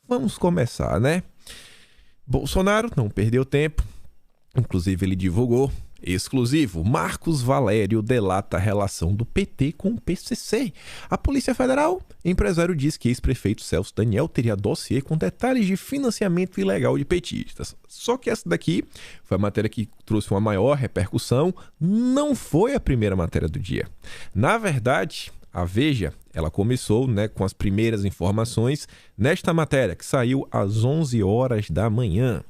Vamos começar, né? Bolsonaro não perdeu tempo. Inclusive, ele divulgou, exclusivo, Marcos Valério delata a relação do PT com o PCC. A Polícia Federal, empresário diz que ex-prefeito Celso Daniel teria dossiê com detalhes de financiamento ilegal de petistas. Só que essa daqui foi a matéria que trouxe uma maior repercussão, não foi a primeira matéria do dia. Na verdade, a Veja, ela começou, com as primeiras informações nesta matéria, que saiu às 11 horas da manhã.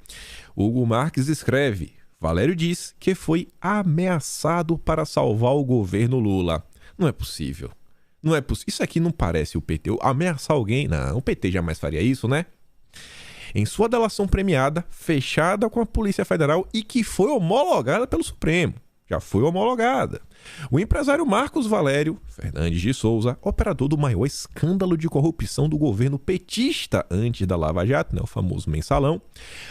Hugo Marques escreve: Valério diz que foi ameaçado para salvar o governo Lula. Não é possível. Não é possível. Isso aqui não parece o PT. Ameaçar alguém? Não, o PT jamais faria isso, né? Em sua delação premiada, fechada com a Polícia Federal e que foi homologada pelo Supremo. Já foi homologada. O empresário Marcos Valério Fernandes de Souza, operador do maior escândalo de corrupção do governo petista antes da Lava Jato, o famoso mensalão,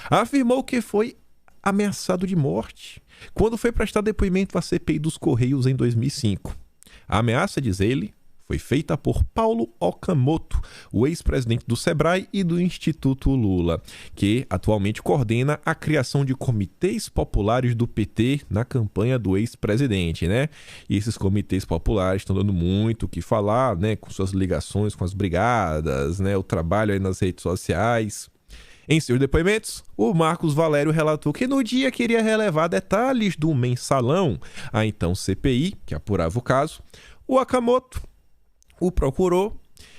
afirmou que foi ameaçado de morte quando foi prestar depoimento à CPI dos Correios em 2005. A ameaça, diz ele, foi feita por Paulo Okamoto, o ex-presidente do Sebrae e do Instituto Lula, que atualmente coordena a criação de comitês populares do PT na campanha do ex-presidente, E esses comitês populares estão dando muito o que falar, com suas ligações com as brigadas, o trabalho aí nas redes sociais. Em seus depoimentos, o Marcos Valério relatou que no dia queria relevar detalhes do mensalão, a então CPI, que apurava o caso. O Okamoto o procurou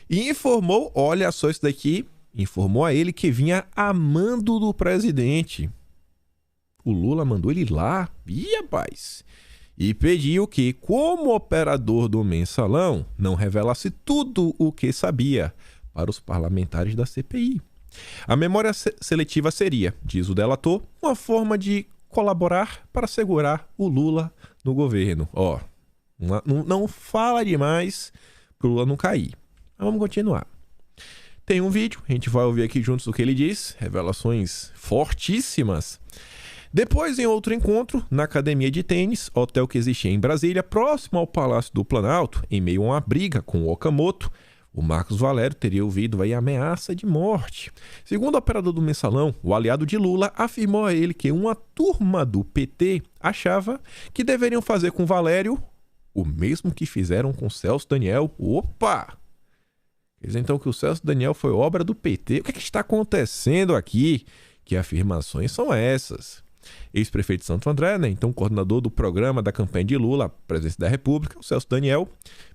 e informou, olha só isso daqui, informou a ele que vinha a mando do presidente. O Lula mandou ele lá, rapaz, e pediu que, como operador do mensalão, não revelasse tudo o que sabia para os parlamentares da CPI. A memória seletiva seria, diz o delator, uma forma de colaborar para segurar o Lula no governo. Não fala demais para o Lula não cair. Mas vamos continuar. Tem um vídeo, a gente vai ouvir aqui juntos o que ele diz, revelações fortíssimas. Depois, em outro encontro, na academia de tênis, hotel que existia em Brasília, próximo ao Palácio do Planalto, em meio a uma briga com o Okamoto, o Marcos Valério teria ouvido a ameaça de morte. Segundo o operador do mensalão, o aliado de Lula afirmou a ele que uma turma do PT achava que deveriam fazer com Valério o mesmo que fizeram com Celso Daniel. Opa! Quer dizer então que o Celso Daniel foi obra do PT. O que está acontecendo aqui? Que afirmações são essas? Ex-prefeito de Santo André, então coordenador do programa da campanha de Lula à presidência da República, o Celso Daniel,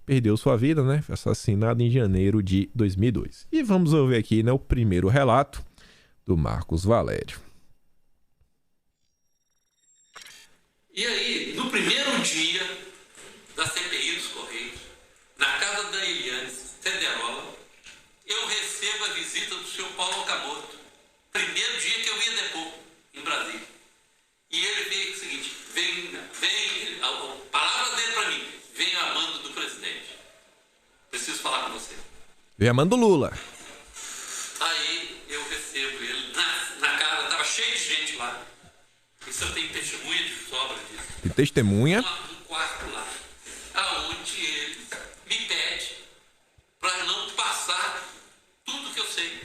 perdeu sua vida, foi assassinado em janeiro de 2002. E vamos ouvir aqui, o primeiro relato do Marcos Valério. E aí, no primeiro dia da CPI dos Correios, na casa da Eliane Federola, eu recebo a visita do senhor Paulo Okamoto. Primeiro dia que eu ia depor em Brasília. E ele veio o seguinte, a palavra dele para mim, vem a mando do presidente. Preciso falar com você. Vem a mando do Lula. Aí eu recebo ele na casa, estava cheio de gente lá. Isso eu tenho testemunha de sobra disso. Tem testemunha? Um quarto lá, aonde ele me pede para não passar tudo que eu sei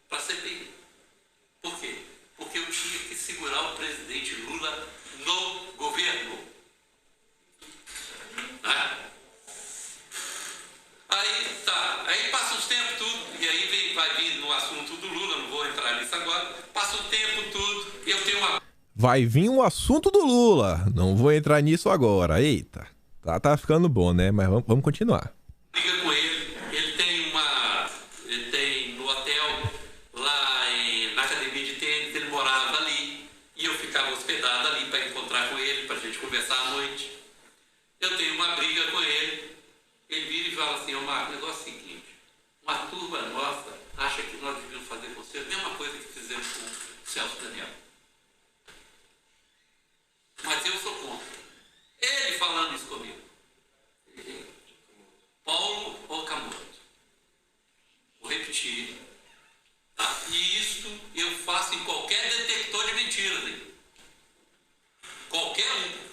para a CPI. Por quê? Porque eu tinha que segurar o presidente Lula no governo. Aí passa uns tempos tudo, e aí vai vir no assunto do Lula, não vou entrar nisso agora, passa o tempo tudo, e eu tenho uma... Vai vir o assunto do Lula, não vou entrar nisso agora, eita, tá ficando bom, mas vamos continuar. Liga com ele tem no hotel, lá na academia de tênis, ele morava ali, e eu ficava hospedado ali para encontrar com ele, para a gente conversar à noite. Eu tenho uma briga com ele, ele vira e fala assim, Marcos, o negócio é o seguinte, uma turma nossa acha que nós devíamos fazer com você a mesma coisa que fizemos com o Celso Daniel. Mas eu sou contra. Ele falando isso comigo. Paulo Okamoto. Vou repetir. Tá? E isto eu faço em qualquer detector de mentiras. Hein? Qualquer um.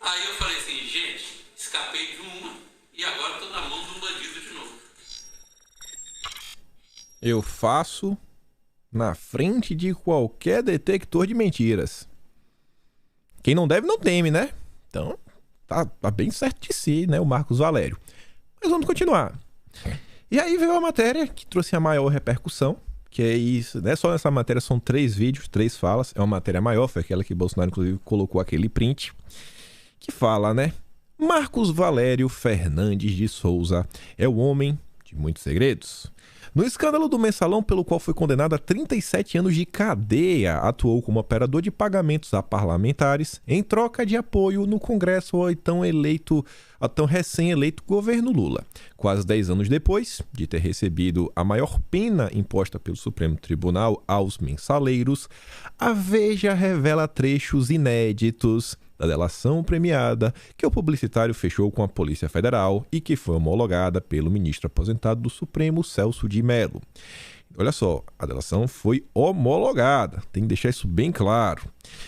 Aí eu falei assim, gente, escapei de uma e agora estou na mão de um bandido de novo. Eu faço na frente de qualquer detector de mentiras. Quem não deve não teme, né? Então, tá bem certo de si, né, o Marcos Valério. Mas vamos continuar. E aí veio a matéria que trouxe a maior repercussão, que é isso, né? Só nessa matéria são 3 vídeos, 3 falas. É uma matéria maior, foi aquela que Bolsonaro, inclusive, colocou aquele print, que fala, né? Marcos Valério Fernandes de Souza é o homem de muitos segredos. No escândalo do Mensalão, pelo qual foi condenado a 37 anos de cadeia, atuou como operador de pagamentos a parlamentares em troca de apoio no Congresso ao tão recém-eleito governo Lula. Quase 10 anos depois de ter recebido a maior pena imposta pelo Supremo Tribunal aos mensaleiros, a Veja revela trechos inéditos da delação premiada que o publicitário fechou com a Polícia Federal e que foi homologada pelo ministro aposentado do Supremo, Celso de Mello. Olha só, a delação foi homologada, tem que deixar isso bem claro.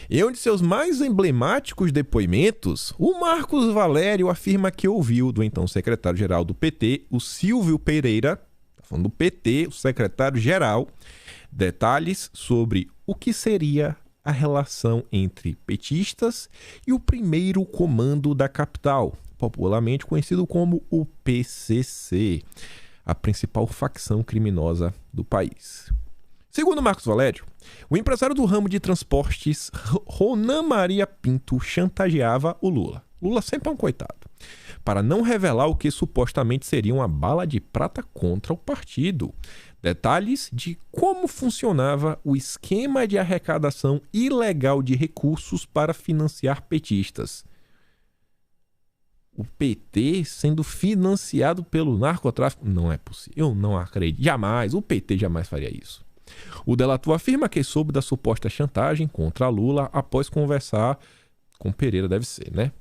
Em um de seus mais emblemáticos depoimentos, o Marcos Valério afirma que ouviu do então secretário-geral do PT, o Silvio Pereira, falando do PT, o secretário-geral, detalhes sobre o que seria a relação entre petistas e o primeiro comando da capital, popularmente conhecido como o PCC, a principal facção criminosa do país. Segundo Marcos Valério, o empresário do ramo de transportes Ronan Maria Pinto chantageava o Lula. Lula sempre é um coitado, para não revelar o que supostamente seria uma bala de prata contra o partido. Detalhes de como funcionava o esquema de arrecadação ilegal de recursos para financiar petistas. O PT sendo financiado pelo narcotráfico? Não é possível, eu não acredito. Jamais, o PT jamais faria isso. O delator afirma que soube da suposta chantagem contra Lula após conversar com Pereira, deve ser, né?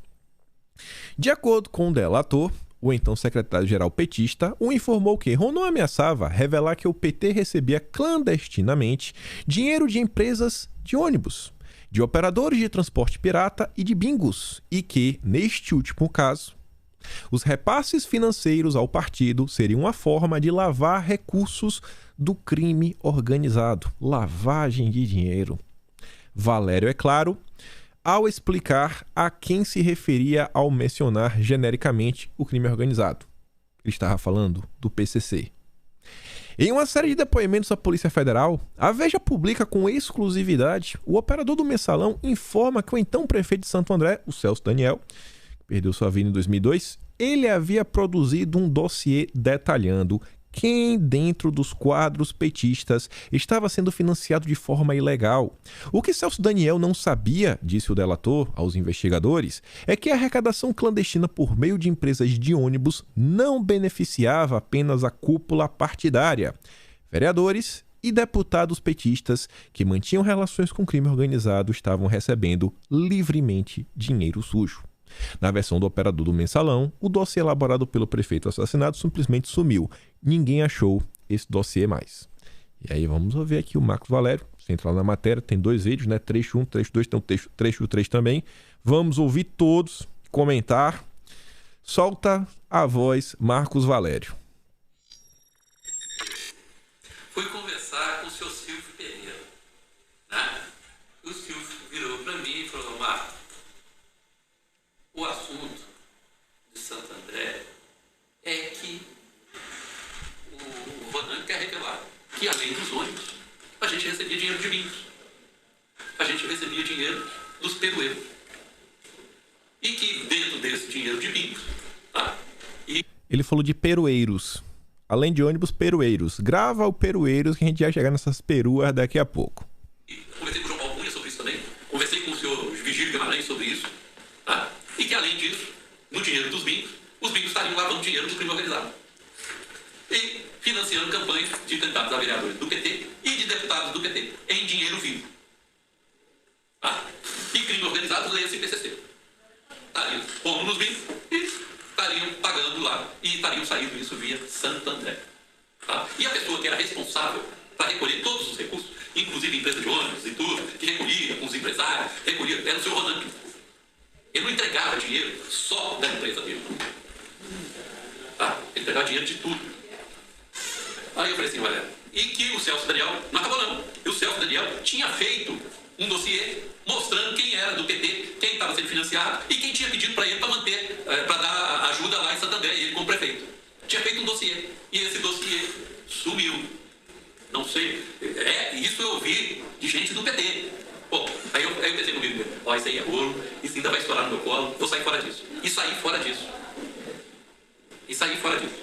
De acordo com o delator, o então secretário-geral petista o informou que Ronan ameaçava revelar que o PT recebia clandestinamente dinheiro de empresas de ônibus, de operadores de transporte pirata e de bingos, e que, neste último caso, os repasses financeiros ao partido seriam uma forma de lavar recursos do crime organizado. Lavagem de dinheiro. Valério, é claro, ao explicar a quem se referia ao mencionar genericamente o crime organizado. Ele estava falando do PCC. Em uma série de depoimentos à Polícia Federal, a Veja publica com exclusividade: o operador do Mensalão informa que o então prefeito de Santo André, o Celso Daniel, que perdeu sua vida em 2002, ele havia produzido um dossiê detalhando quem dentro dos quadros petistas estava sendo financiado de forma ilegal. O que Celso Daniel não sabia, disse o delator aos investigadores, é que a arrecadação clandestina por meio de empresas de ônibus não beneficiava apenas a cúpula partidária. Vereadores e deputados petistas que mantinham relações com o crime organizado estavam recebendo livremente dinheiro sujo. Na versão do operador do Mensalão, o dossiê elaborado pelo prefeito assassinado simplesmente sumiu. Ninguém achou esse dossiê mais. E aí vamos ver aqui o Marcos Valério. Você entra lá na matéria, tem 2 vídeos, né? Trecho 1, trecho 2, tem um trecho 3 também. Vamos ouvir todos, comentar. Solta a voz, Marcos Valério. Fui conversar com o seu Silvio Pereira, né? O Silvio virou para mim e falou: Marcos, o assunto de Santo André é que o Ronan quer revelar que, além dos ônibus, a gente recebia dinheiro de bingos. A gente recebia dinheiro dos perueiros. E que dentro desse dinheiro de bingos... Ele falou de perueiros. Além de ônibus, perueiros. Grava o perueiros que a gente vai chegar nessas peruas daqui a pouco. Conversei com o João Paulo Cunha sobre isso também. Conversei com o senhor Vigílio Guimarães sobre isso. Tá? E que, além disso, no dinheiro dos bingos, os bingos estariam lavando dinheiro do crime organizado. E financiando campanhas de candidatos a vereadores do PT e de deputados do PT em dinheiro vivo. Tá? E crime organizado, leia-se PCC. Estariam pondo nos bingos e estariam pagando lá. E estariam saindo isso via Santo André. Tá? E a pessoa que era responsável para recolher todos os recursos, inclusive empresa de ônibus e tudo, que recolhia com os empresários, era o senhor Ronan Pinto. Ele não entregava dinheiro só da empresa dele. Tá? Ele entregava dinheiro de tudo. Aí eu falei assim, olha, e que o Celso Daniel, não acabou não, e o Celso Daniel tinha feito um dossiê mostrando quem era do PT, quem estava sendo financiado e quem tinha pedido para ele para manter, para dar ajuda lá em Santo André, ele como prefeito. Tinha feito um dossiê, e esse dossiê sumiu. Não sei, isso eu ouvi de gente do PT. Bom, aí eu pensei comigo, ó, isso aí é rolo, isso ainda vai estourar no meu colo, vou sair fora disso. E saí fora disso. E saí fora disso.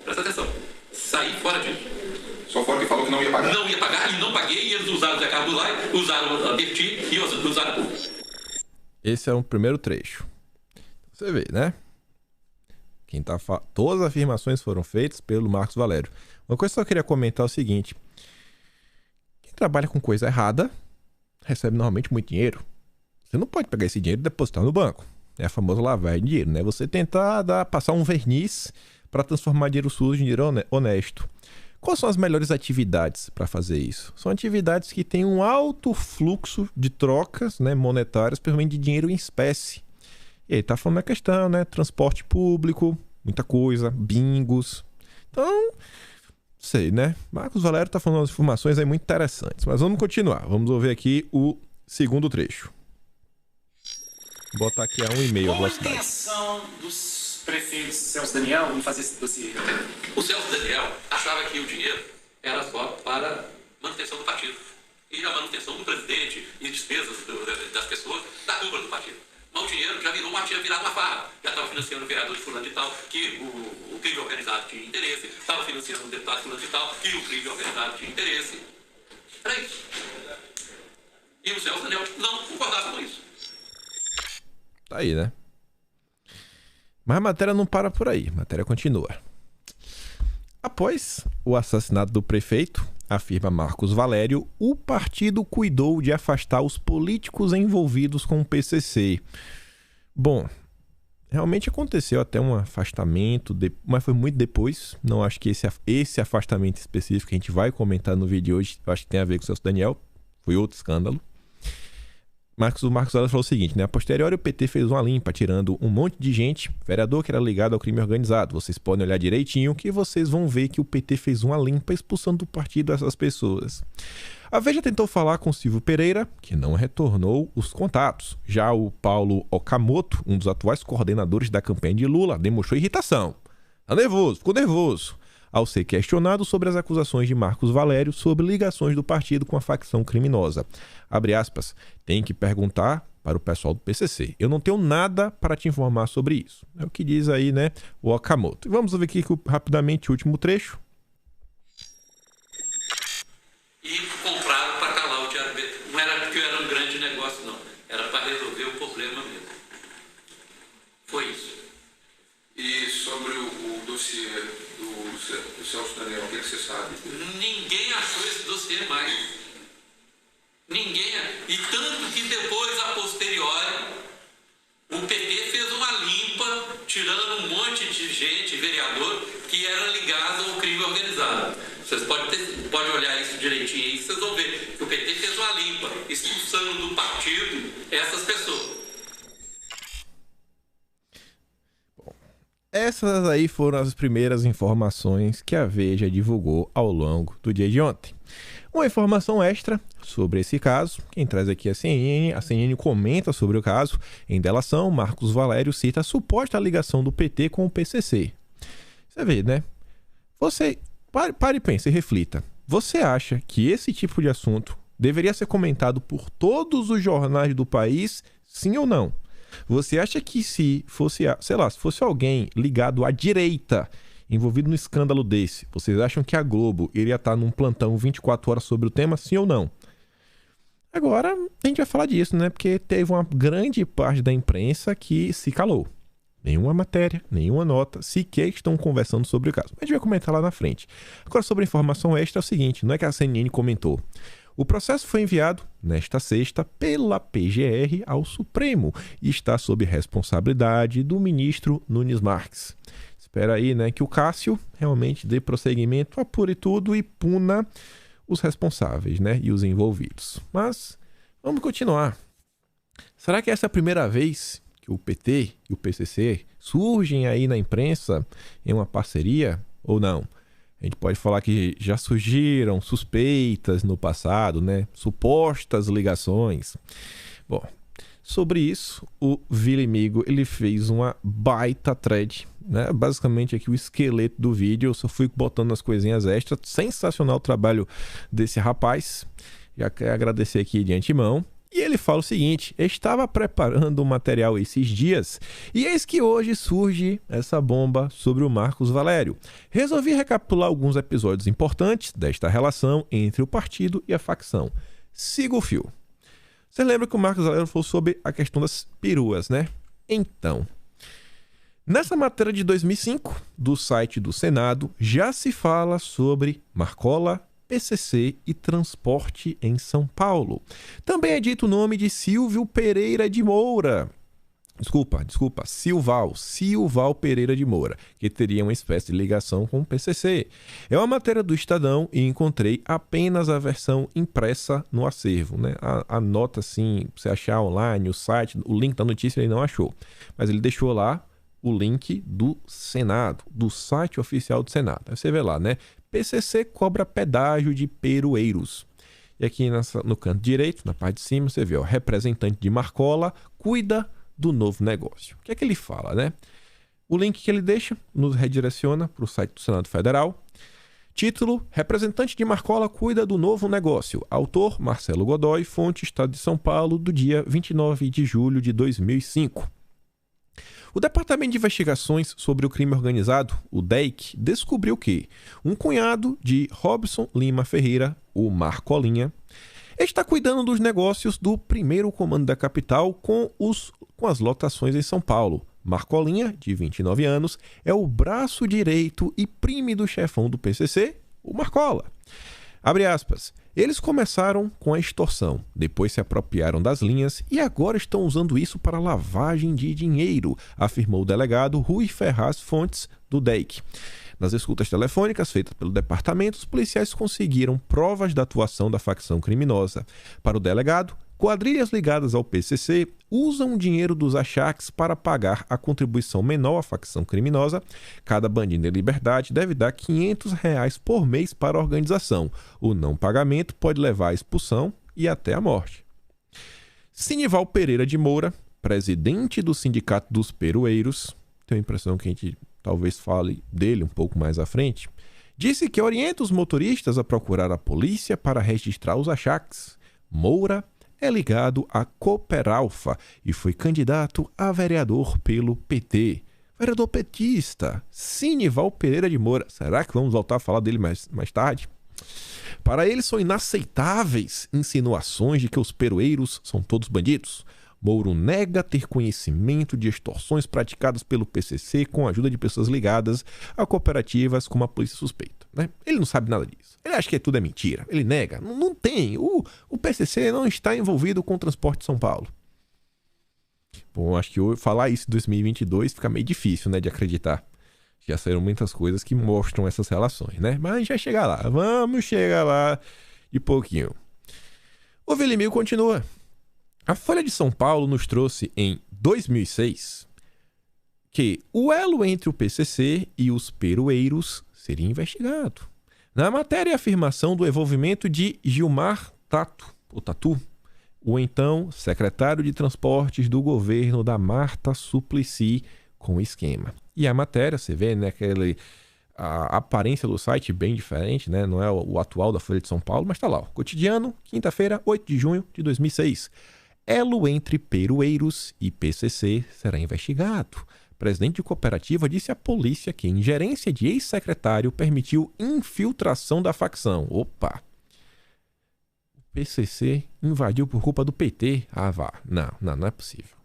Presta atenção. Saí fora disso. Só fora que falou que não ia pagar. Não ia pagar e não paguei, e eles usaram o Zé Carlos lá, usaram a Berti e usaram o... Esse é o primeiro trecho. Você vê, né? Todas as afirmações foram feitas pelo Marcos Valério. Uma coisa que eu queria comentar é o seguinte. Quem trabalha com coisa errada recebe normalmente muito dinheiro. Você não pode pegar esse dinheiro e depositar no banco. É a famosa lavagem de dinheiro, né? Você tentar passar um verniz para transformar dinheiro sujo em dinheiro honesto. Quais são as melhores atividades para fazer isso? São atividades que têm um alto fluxo de trocas, né, monetárias, principalmente de dinheiro em espécie. E aí tá falando a questão, né? Transporte público, muita coisa, bingos. Então, sei, né? Marcos Valério tá falando umas informações aí muito interessantes. Mas vamos continuar. Vamos ouvir aqui o segundo trecho. Vou botar aqui a 1,5 a Qual a velocidade. intenção dos prefeitos Celso Daniel em fazer esse dossiê? O Celso Daniel achava que o dinheiro era só para manutenção do partido. E a manutenção do presidente e despesas das pessoas da cúpula do partido. Mas o dinheiro já tinha virado uma farra. Já estava financiando o vereador de fulano de tal, que o crime organizado tinha interesse. Estava financiando o deputado fulano de tal, que o crime organizado tinha interesse. Era isso. E o Celso Daniel não concordava com isso. Tá aí, né? Mas a matéria não para por aí. A matéria continua. Após o assassinato do prefeito, afirma Marcos Valério, o partido cuidou de afastar os políticos envolvidos com o PCC. Bom, realmente aconteceu até um afastamento, mas foi muito depois. Não acho que esse afastamento específico que a gente vai comentar no vídeo de hoje, eu acho que tem a ver com o Celso Daniel. Foi outro escândalo. O Marcos Valério falou o seguinte, né? A posteriori o PT fez uma limpa, tirando um monte de gente, vereador que era ligado ao crime organizado. Vocês podem olhar direitinho que vocês vão ver que o PT fez uma limpa expulsando do partido essas pessoas. A Veja tentou falar com Silvio Pereira, que não retornou os contatos. Já o Paulo Okamoto, um dos atuais coordenadores da campanha de Lula, demonstrou irritação. Ficou nervoso. Ao ser questionado sobre as acusações de Marcos Valério sobre ligações do partido com a facção criminosa. Abre aspas, tem que perguntar para o pessoal do PCC. Eu não tenho nada para te informar sobre isso. É o que diz aí, né, o Okamoto. Vamos ver aqui rapidamente o último trecho. E compraram para calar o Diário B. Não era porque era um grande negócio, não. Era para resolver o problema mesmo. Foi isso. E sobre o dossiê do Celso Daniel, o que você sabe? Ninguém achou esse dossiê mais. Ninguém. E tanto que depois, a posteriori, o PT fez uma limpa, tirando um monte de gente, vereador, que era ligado ao crime organizado. Vocês podem olhar isso direitinho aí, vocês vão ver que o PT fez uma limpa, expulsando do partido essas pessoas. Essas aí foram as primeiras informações que a Veja divulgou ao longo do dia de ontem. Uma informação extra sobre esse caso, quem traz aqui é a CNN comenta sobre o caso. Em delação, Marcos Valério cita a suposta ligação do PT com o PCC. Você vê, né? Você pare e pense e reflita. Você acha que esse tipo de assunto deveria ser comentado por todos os jornais do país, sim ou não? Você acha que se fosse, sei lá, se fosse alguém ligado à direita, envolvido num escândalo desse, vocês acham que a Globo iria estar num plantão 24 horas sobre o tema, sim ou não? Agora, a gente vai falar disso, né? Porque teve uma grande parte da imprensa que se calou. Nenhuma matéria, nenhuma nota, sequer estão conversando sobre o caso. Mas a gente vai comentar lá na frente. Agora, sobre a informação extra, é o seguinte, não é que a CNN comentou. O processo foi enviado, nesta sexta, pela PGR ao Supremo e está sob responsabilidade do ministro Nunes Marques. Espera aí, né, que o Cássio realmente dê prosseguimento, apure tudo e puna os responsáveis, né, e os envolvidos. Mas vamos continuar. Será que essa é a primeira vez que o PT e o PCC surgem aí na imprensa em uma parceria ou não? A A gente pode falar que já surgiram suspeitas no passado, né? Supostas ligações. Bom, sobre isso, o Vilimigo ele fez uma baita thread, né? Basicamente aqui o esqueleto do vídeo, eu só fui botando as coisinhas extras. Sensacional o trabalho desse rapaz. Já quero agradecer aqui de antemão. E ele fala o seguinte: estava preparando o material esses dias e eis que hoje surge essa bomba sobre o Marcos Valério. Resolvi recapitular alguns episódios importantes desta relação entre o partido e a facção. Siga o fio. Você lembra que o Marcos Valério falou sobre a questão das peruas, né? Então, nessa matéria de 2005 do site do Senado já se fala sobre Marcola, PCC e transporte em São Paulo. Também é dito o nome de Silvio Pereira de Moura. Silval Pereira de Moura, que teria uma espécie de ligação com o PCC. É uma matéria do Estadão e encontrei apenas a versão impressa no acervo, né? A nota, assim, você achar online, o site, o link da notícia ele não achou. Mas ele deixou lá o link do Senado, do site oficial do Senado. Aí você vê lá, né? PCC cobra pedágio de perueiros. E aqui no canto direito, na parte de cima, você vê o representante de Marcola cuida do novo negócio. O que é que ele fala, né? O link que ele deixa nos redireciona para o site do Senado Federal. Título: representante de Marcola cuida do novo negócio. Autor: Marcelo Godoy, fonte Estado de São Paulo, do dia 29 de julho de 2005. O Departamento de Investigações sobre o Crime Organizado, o DEIC, descobriu que um cunhado de Robson Lima Ferreira, o Marcolinha, está cuidando dos negócios do primeiro comando da capital com as lotações em São Paulo. Marcolinha, de 29 anos, é o braço direito e prime do chefão do PCC, o Marcola. Abre aspas. Eles começaram com a extorsão, depois se apropriaram das linhas e agora estão usando isso para lavagem de dinheiro, afirmou o delegado Rui Ferraz Fontes, do DEIC. Nas escutas telefônicas feitas pelo departamento, os policiais conseguiram provas da atuação da facção criminosa. Para o delegado, quadrilhas ligadas ao PCC usam o dinheiro dos achaques para pagar a contribuição menor à facção criminosa. Cada bandido em liberdade deve dar R$ 500 por mês para a organização. O não pagamento pode levar à expulsão e até à morte. Sinival Pereira de Moura, presidente do Sindicato dos Perueiros, tenho a impressão que a gente talvez fale dele um pouco mais à frente, disse que orienta os motoristas a procurar a polícia para registrar os achaques. Moura é ligado à Cooperalfa e foi candidato a vereador pelo PT. Vereador petista, Sinival Pereira de Moura. Será que vamos voltar a falar dele mais tarde? Para ele são inaceitáveis insinuações de que os perueiros são todos bandidos. Mouro nega ter conhecimento de extorsões praticadas pelo PCC com a ajuda de pessoas ligadas a cooperativas como a polícia suspeita, né? Ele não sabe nada disso. Ele acha que tudo é mentira. Ele nega. Não tem. O PCC não está envolvido com o transporte de São Paulo. Bom, acho que falar isso em 2022 fica meio difícil, né, de acreditar. Já saíram muitas coisas que mostram essas relações, né? Mas a gente vai chegar lá. Vamos chegar lá de pouquinho. O Vilimigo continua. A Folha de São Paulo nos trouxe em 2006 que o elo entre o PCC e os perueiros seria investigado. Na matéria, a afirmação do envolvimento de Gilmar Tatu, o então secretário de Transportes do governo da Marta Suplicy, com o esquema. E a matéria, você vê, né, a aparência do site bem diferente, né? Não é o atual da Folha de São Paulo, mas tá lá. Ó. Cotidiano, quinta-feira, 8 de junho de 2006. Elo entre perueiros e PCC será investigado. Presidente de cooperativa disse à polícia que ingerência de ex-secretário permitiu infiltração da facção. Opa! O PCC invadiu por culpa do PT. Ah, vá. Não é possível.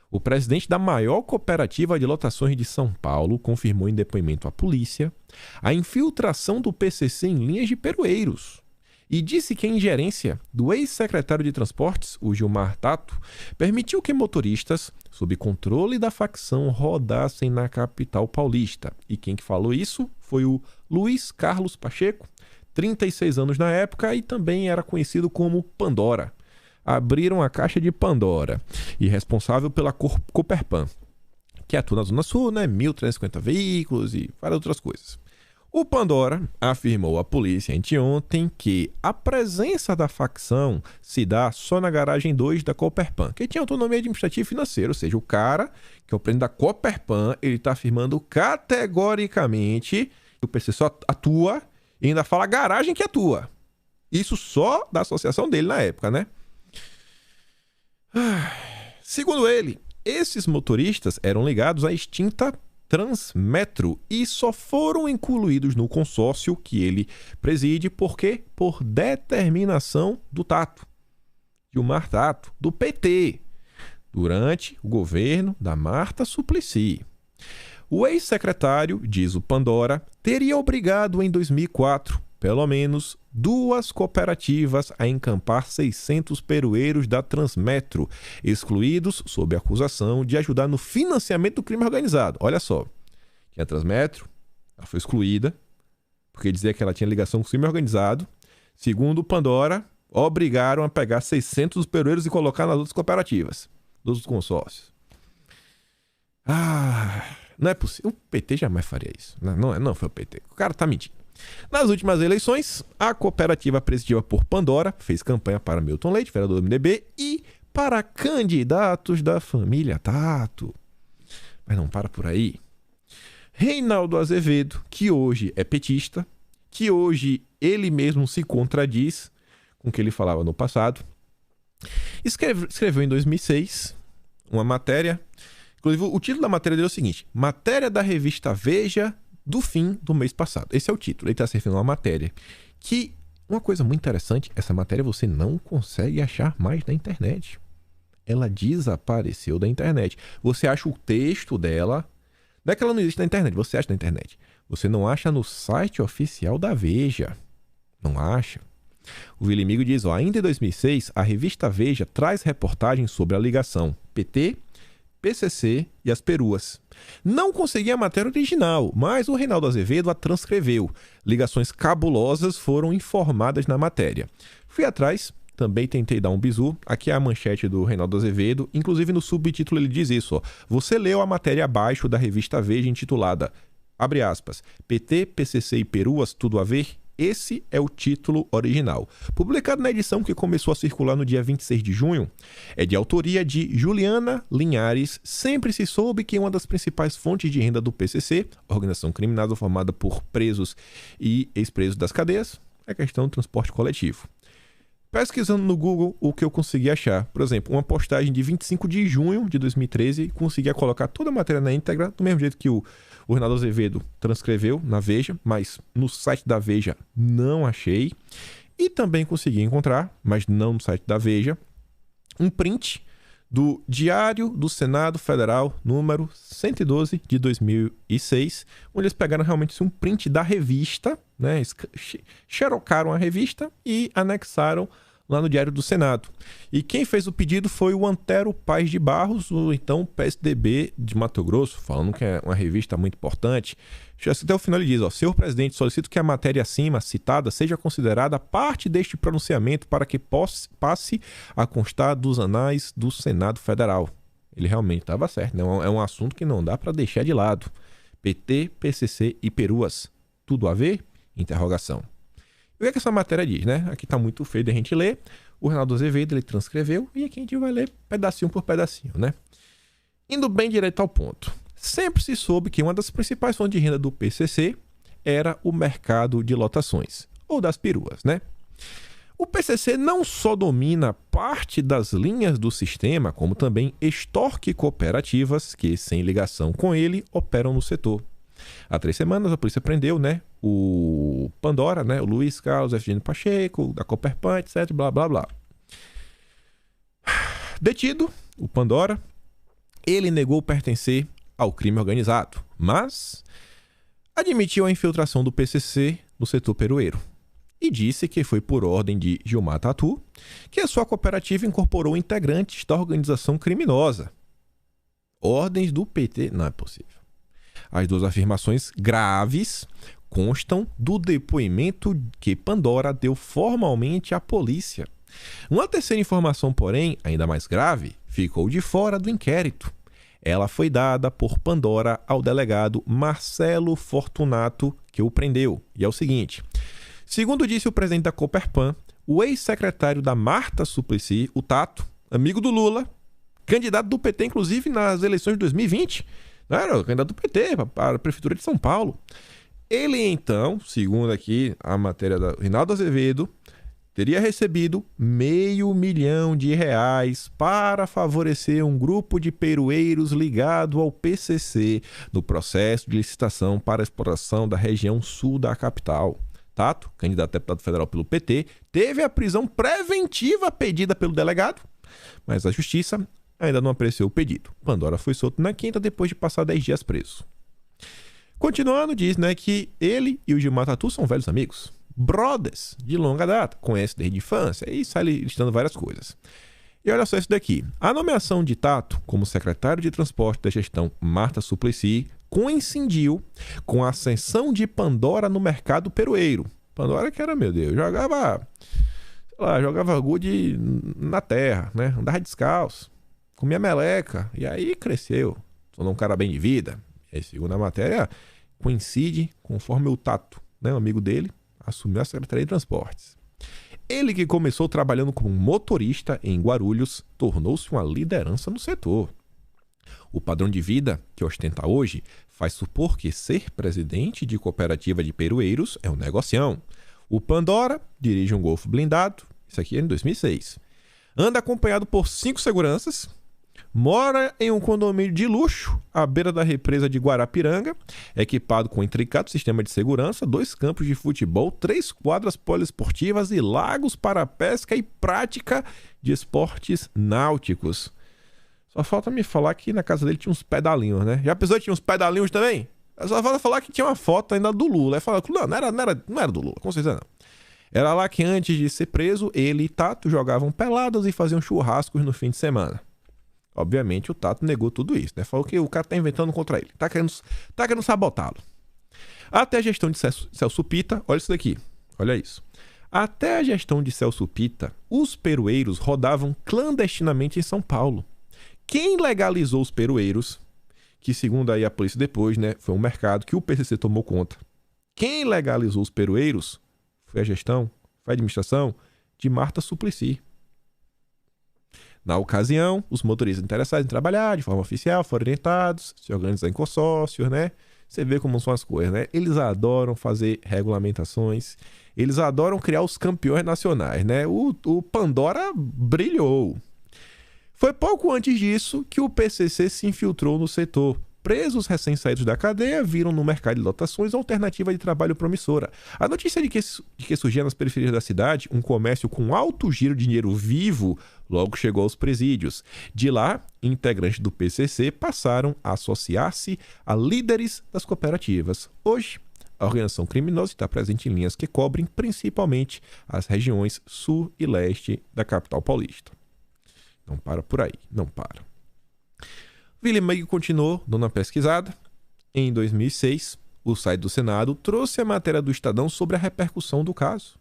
O presidente da maior cooperativa de lotações de São Paulo confirmou em depoimento à polícia a infiltração do PCC em linhas de perueiros. E disse que a ingerência do ex-secretário de Transportes, o Gilmar Tato, permitiu que motoristas, sob controle da facção, rodassem na capital paulista. E quem que falou isso foi o Luiz Carlos Pacheco, 36 anos na época e também era conhecido como Pandora. Abriram a caixa de Pandora e responsável pela Cooperpan, que atua na Zona Sul, né? 1.350 veículos e várias outras coisas. O Pandora afirmou à polícia anteontem que a presença da facção se dá só na garagem 2 da Coperpan, que tinha autonomia administrativa e financeira, ou seja, o cara, que é o presidente da Coperpan, ele está afirmando categoricamente que o PC só atua e ainda fala garagem que atua. Isso só da associação dele na época, né? Segundo ele, esses motoristas eram ligados à extinta Transmetro e só foram incluídos no consórcio que ele preside porque por determinação do Tato, Gilmar Tato, do PT, durante o governo da Marta Suplicy. O ex-secretário, diz o Pandora, teria obrigado em 2004 pelo menos 2 cooperativas a encampar 600 peroeiros da Transmetro, excluídos sob acusação de ajudar no financiamento do crime organizado. Olha só, que a Transmetro ela foi excluída porque dizia que ela tinha ligação com o crime organizado. Segundo o Pandora, obrigaram a pegar 600 peroeiros e colocar nas outras cooperativas, dos consórcios. Não é possível. O PT jamais faria isso. Não foi o PT. O cara tá mentindo. Nas últimas eleições, a cooperativa presidida por Pandora fez campanha para Milton Leite, vereador do MDB, e para candidatos da família Tato. Mas não para por aí. Reinaldo Azevedo, que hoje é petista, que hoje ele mesmo se contradiz com o que ele falava no passado, escreveu em 2006 uma matéria. Inclusive, o título da matéria dele é o seguinte: matéria da revista Veja do fim do mês passado. Esse é o título. Ele está se referindo a uma matéria que, uma coisa muito interessante, essa matéria você não consegue achar mais na internet. Ela desapareceu da internet. Você acha o texto dela, não é que ela não existe na internet, você acha na internet. Você não acha no site oficial da Veja. Não acha. O Vilimigo diz, ainda em 2006, a revista Veja traz reportagens sobre a ligação PT, PCC e as peruas. Não consegui a matéria original, mas o Reinaldo Azevedo a transcreveu. Ligações cabulosas foram informadas na matéria. Fui atrás, também tentei dar um bizu. Aqui é a manchete do Reinaldo Azevedo. Inclusive no subtítulo ele diz isso. Você leu a matéria abaixo da revista Veja intitulada, abre aspas, PT, PCC e peruas, tudo a ver? Esse é o título original. Publicado na edição que começou a circular no dia 26 de junho, é de autoria de Juliana Linhares. Sempre se soube que uma das principais fontes de renda do PCC, organização criminosa formada por presos e ex-presos das cadeias, é a questão do transporte coletivo. Pesquisando no Google, o que eu consegui achar, por exemplo, uma postagem de 25 de junho de 2013, conseguia colocar toda a matéria na íntegra, do mesmo jeito que o Reinaldo Azevedo transcreveu na Veja, mas no site da Veja não achei. E também consegui encontrar, mas não no site da Veja, um print do Diário do Senado Federal, número 112 de 2006, onde eles pegaram realmente um print da revista, né, xerocaram a revista e anexaram lá no Diário do Senado. E quem fez o pedido foi o Antero Paes de Barros, o então PSDB de Mato Grosso, falando que é uma revista muito importante. Até o final ele diz, senhor presidente, solicito que a matéria acima citada seja considerada parte deste pronunciamento para que passe a constar dos anais do Senado Federal. Ele realmente estava certo, né? É um assunto que não dá para deixar de lado. PT, PCC e peruas, tudo a ver? Interrogação. E o que é que essa matéria diz, né? Aqui está muito feio de a gente ler. O Reinaldo Azevedo, ele transcreveu e aqui a gente vai ler pedacinho por pedacinho, né? Indo bem direto ao ponto. Sempre se soube que uma das principais fontes de renda do PCC era o mercado de lotações, ou das peruas, né? O PCC não só domina parte das linhas do sistema, como também extorque cooperativas que, sem ligação com ele, operam no setor. Há 3 semanas a polícia prendeu, né, o Pandora, né, o Luiz Carlos Efigênio Pacheco, da Coperpan, etc, blá blá blá. Detido, o Pandora, ele negou pertencer ao crime organizado, mas admitiu a infiltração do PCC no setor peroeiro e disse que foi por ordem de Gilmar Tato que a sua cooperativa incorporou integrantes da organização criminosa. Ordens do PT, não é possível. As 2 afirmações graves constam do depoimento que Pandora deu formalmente à polícia. Uma terceira informação, porém, ainda mais grave, ficou de fora do inquérito. Ela foi dada por Pandora ao delegado Marcelo Fortunato, que o prendeu. E é o seguinte: segundo disse o presidente da Coperpan, o ex-secretário da Marta Suplicy, o Tato, amigo do Lula, candidato do PT, inclusive, nas eleições de 2020, era o candidato do PT para a Prefeitura de São Paulo. Ele, então, segundo aqui a matéria da Reinaldo Azevedo, teria recebido R$500 mil para favorecer um grupo de peroeiros ligado ao PCC no processo de licitação para a exploração da região sul da capital. Tato, candidato a deputado federal pelo PT, teve a prisão preventiva pedida pelo delegado, mas a justiça ainda não apreciou o pedido. Pandora foi solto na quinta depois de passar 10 dias preso. Continuando, diz, né, que ele e o Gilmar Tatu são velhos amigos, brothers de longa data, conhece desde a infância, e sai listando várias coisas. E olha só isso daqui. A nomeação de Tato como secretário de transporte da gestão Marta Suplicy coincidiu com a ascensão de Pandora no mercado peroeiro. Pandora que era, meu Deus, jogava gude na terra, né? Andava descalço, comia meleca, e aí cresceu, tornou um cara bem de vida. E aí, segundo a matéria, coincide conforme o Tato, né, um amigo dele, assumiu a Secretaria de Transportes. Ele, que começou trabalhando como motorista em Guarulhos, tornou-se uma liderança no setor. O padrão de vida que ostenta hoje faz supor que ser presidente de cooperativa de peroeiros é um negocião. O Pandora dirige um Golf blindado, isso aqui é em 2006. Anda acompanhado por 5 seguranças, mora em um condomínio de luxo à beira da represa de Guarapiranga, equipado com intricado sistema de segurança, 2 campos de futebol, 3 quadras poliesportivas e lagos para pesca e prática de esportes náuticos. Só falta me falar que na casa dele tinha uns pedalinhos, né? Já pensou que tinha uns pedalinhos também? Só falta falar que tinha uma foto ainda do Lula. Aí fala, não era do Lula, com certeza não. Era lá que antes de ser preso, ele e Tato jogavam peladas e faziam churrascos no fim de semana. Obviamente o Tato negou tudo isso, né? Falou que o cara tá inventando contra ele, tá querendo sabotá-lo. Até a gestão de Celso Pitta, olha isso daqui, olha isso. Até a gestão de Celso Pitta, os peroeiros rodavam clandestinamente em São Paulo. Quem legalizou os peroeiros, que segundo aí a polícia depois, né, foi um mercado que o PCC tomou conta. Quem legalizou os peroeiros foi a gestão, foi a administração de Marta Suplicy. Na ocasião, os motoristas interessados em trabalhar de forma oficial foram orientados, se organizar em consórcios, né? Você vê como são as coisas, né? Eles adoram fazer regulamentações, eles adoram criar os campeões nacionais, né? O Pandora brilhou. Foi pouco antes disso que o PCC se infiltrou no setor. Presos recém-saídos da cadeia viram no mercado de lotações alternativa de trabalho promissora. A notícia de que surgia nas periferias da cidade um comércio com alto giro de dinheiro vivo logo chegou aos presídios. De lá, integrantes do PCC passaram a associar-se a líderes das cooperativas. Hoje, a organização criminosa está presente em linhas que cobrem principalmente as regiões sul e leste da capital paulista. Não para por aí, não para. William Meig continuou dando uma pesquisada. Em 2006, o site do Senado trouxe a matéria do Estadão sobre a repercussão do caso.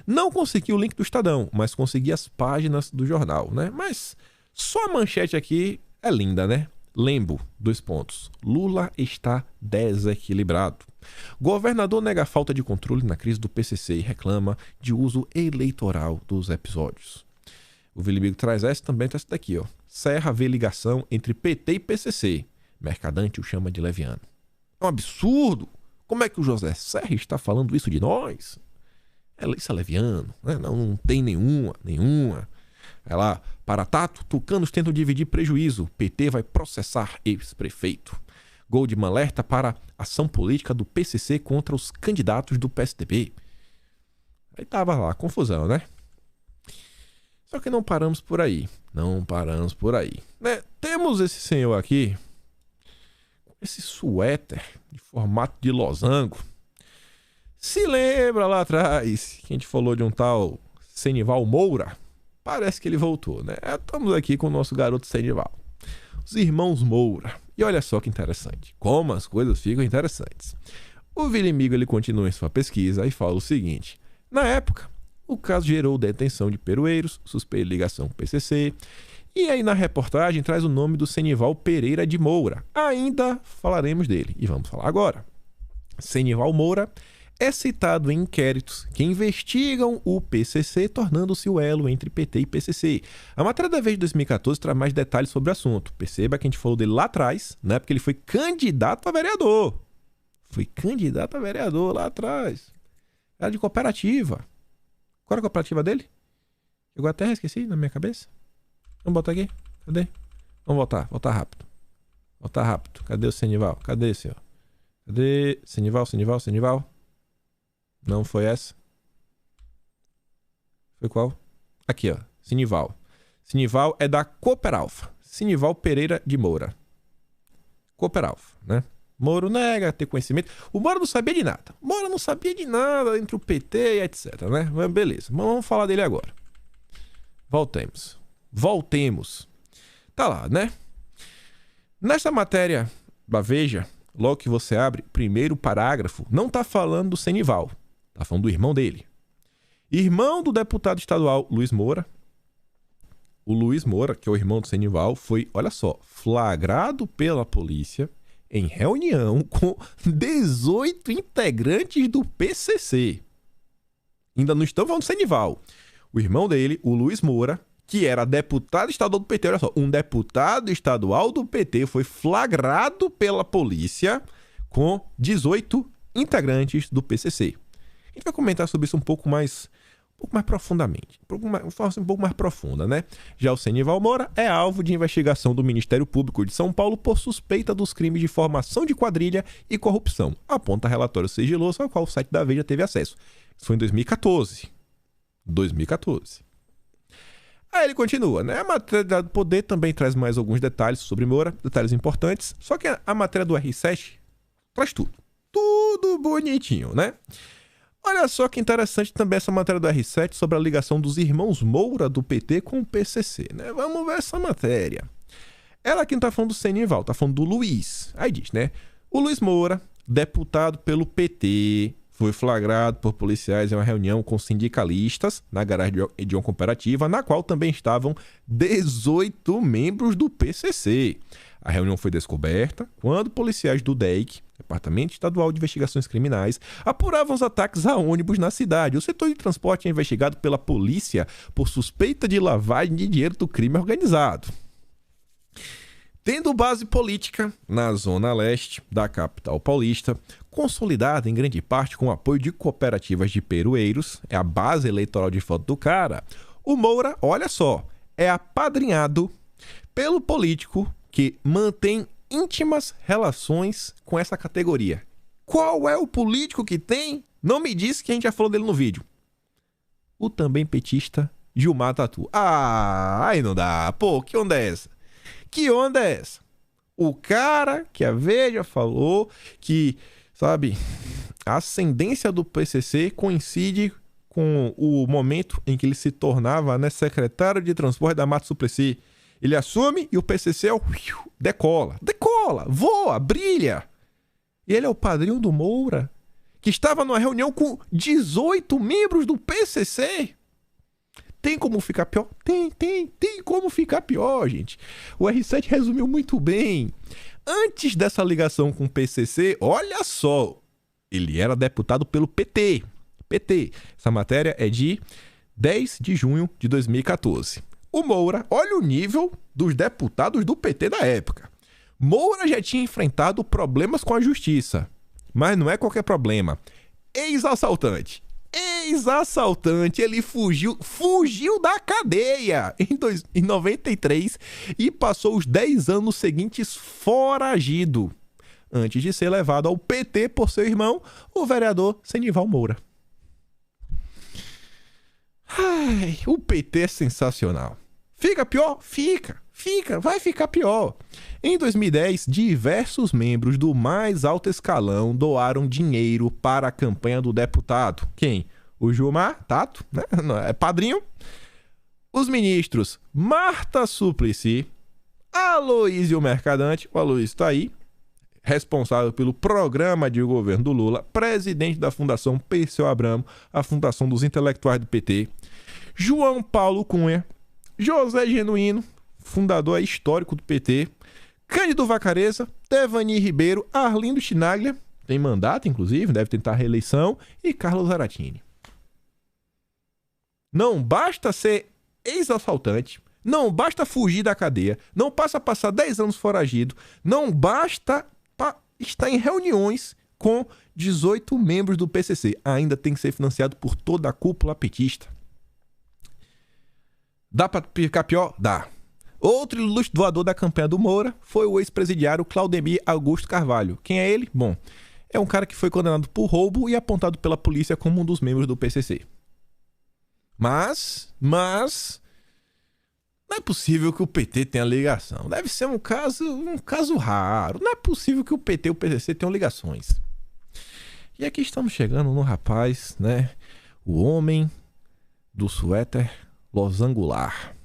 Não consegui o link do Estadão, mas consegui as páginas do jornal, né? Mas só a manchete aqui é linda, né? Lembo, 2 pontos. Lula está desequilibrado. Governador nega a falta de controle na crise do PCC e reclama de uso eleitoral dos episódios. O William traz essa também, tá essa daqui, ó. Serra vê ligação entre PT e PCC. Mercadante o chama de leviano. É um absurdo. Como é que o José Serra está falando isso de nós? Isso é leviano, né? Não tem nenhuma. Vai lá, para Tato, tucanos tentam dividir prejuízo. PT vai processar ex-prefeito. Goldman alerta para ação política do PCC contra os candidatos do PSDB. Aí tava lá, confusão, né? Só que não paramos por aí. Né? Temos esse senhor aqui, esse suéter de formato de losango. Se lembra lá atrás que a gente falou de um tal Senival Moura? Parece que ele voltou, né? Estamos aqui com o nosso garoto Senival. Os irmãos Moura. E olha só que interessante. Como as coisas ficam interessantes. O Vilimigo, ele continua em sua pesquisa e fala o seguinte. Na época, o caso gerou detenção de peroeiros, suspeita de ligação com o PCC E aí na reportagem traz o nome do Senival Pereira de Moura. Ainda falaremos dele e vamos falar agora. Senival Moura é citado em inquéritos que investigam o PCC, tornando-se o elo entre PT e PCC. A matéria da Veja de 2014 traz mais detalhes sobre o assunto. Perceba que a gente falou dele lá atrás, né? Porque ele foi candidato a vereador. Foi candidato a vereador lá atrás. Era de cooperativa. Qual era a cooperativa dele? Eu até esqueci na minha cabeça. Vamos botar aqui. Cadê? Vamos voltar. Voltar rápido. Voltar rápido. Cadê o Senival? Cadê, senhor? Cadê? Senival. Não foi essa? Foi qual? Aqui, ó. Senival. Senival é da Cooperalfa. Senival Pereira de Moura. Cooperalfa, né? Moro nega ter conhecimento. O Moro não sabia de nada. O Moro não sabia de nada entre o PT e etc, né? Mas beleza. Mas vamos falar dele agora. Voltemos. Tá lá, né? Nesta matéria da Veja, logo que você abre, primeiro parágrafo, não tá falando do Senival. Tá falando do irmão dele. Irmão do deputado estadual Luiz Moura. O Luiz Moura, que é o irmão do Senival, foi, olha só, flagrado pela polícia em reunião com 18 integrantes do PCC. Ainda não estamos falando do Senival. O irmão dele, o Luiz Moura, que era deputado estadual do PT, olha só, um deputado estadual do PT foi flagrado pela polícia com 18 integrantes do PCC. A gente vai comentar sobre isso um pouco mais profundamente, uma forma um pouco mais profunda, né? Já o Senival Moura é alvo de investigação do Ministério Público de São Paulo por suspeita dos crimes de formação de quadrilha e corrupção, aponta relatório sigiloso ao qual o site da Veja teve acesso. Isso foi em 2014. Aí ele continua, né? A matéria do Poder também traz mais alguns detalhes sobre Moura, detalhes importantes, só que a matéria do R7 traz tudo bonitinho, né? Olha só que interessante também essa matéria do R7 sobre a ligação dos irmãos Moura do PT com o PCC, né? Vamos ver essa matéria. Ela aqui não tá falando do Senival, tá falando do Luiz. Aí diz, né? O Luiz Moura, deputado pelo PT, foi flagrado por policiais em uma reunião com sindicalistas na garagem de uma cooperativa, na qual também estavam 18 membros do PCC. A reunião foi descoberta quando policiais do DEIC, Departamento Estadual de Investigações Criminais, apuravam os ataques a ônibus na cidade. O setor de transporte é investigado pela polícia por suspeita de lavagem de dinheiro do crime organizado. Tendo base política na zona leste da capital paulista, consolidada em grande parte com o apoio de cooperativas de peroeiros, é a base eleitoral de fato do cara, o Moura, olha só, é apadrinhado pelo político que mantém íntimas relações com essa categoria. Qual é o político que tem? Não me disse que a gente já falou dele no vídeo. O também petista Gilmar Tatu. Ah, aí não dá. Pô, que onda é essa? Que onda é essa? O cara que a Veja falou que, sabe, a ascendência do PCC coincide com o momento em que ele se tornava, né, secretário de transporte da Mato Suplicy. Ele assume e o PCC decola, voa, brilha. E ele é o padrinho do Moura, que estava numa reunião com 18 membros do PCC. Tem como ficar pior? Tem como ficar pior, gente. O R7 resumiu muito bem. Antes dessa ligação com o PCC, olha só, ele era deputado pelo PT. Essa matéria é de 10 de junho de 2014. O Moura, olha o nível dos deputados do PT da época. Moura já tinha enfrentado problemas com a justiça. Mas não é qualquer problema. Ex-assaltante, ele fugiu da cadeia em 93 e passou os 10 anos seguintes foragido, antes de ser levado ao PT por seu irmão, o vereador Senival Moura. Ai, o PT é sensacional. Fica pior? Vai ficar pior. Em 2010, diversos membros do mais alto escalão doaram dinheiro para a campanha do deputado. Quem? O Gilmar Tato, né? É padrinho. Os ministros Marta Suplicy, Aloysio Mercadante, o Aloysio está aí, responsável pelo programa de governo do Lula, presidente da Fundação Perseu Abramo, a fundação dos intelectuais do PT, João Paulo Cunha, José Genuíno, fundador histórico do PT, Cândido Vacarezza, Devani Ribeiro, Arlindo Chinaglia, tem mandato, inclusive, deve tentar a reeleição, e Carlos Zaratini. Não basta ser ex-assaltante, não basta fugir da cadeia, não basta passar 10 anos foragido, não basta estar em reuniões com 18 membros do PCC. Ainda tem que ser financiado por toda a cúpula petista. Dá pra ficar pior? Dá. Outro ilustre doador da campanha do Moura foi o ex-presidiário Claudemir Augusto Carvalho. Quem é ele? Bom, é um cara que foi condenado por roubo e apontado pela polícia como um dos membros do PCC. Mas não é possível que o PT tenha ligação. Deve ser um caso raro. Não é possível que o PT e o PCC tenham ligações. E aqui estamos chegando no rapaz, né? O homem do suéter losangular.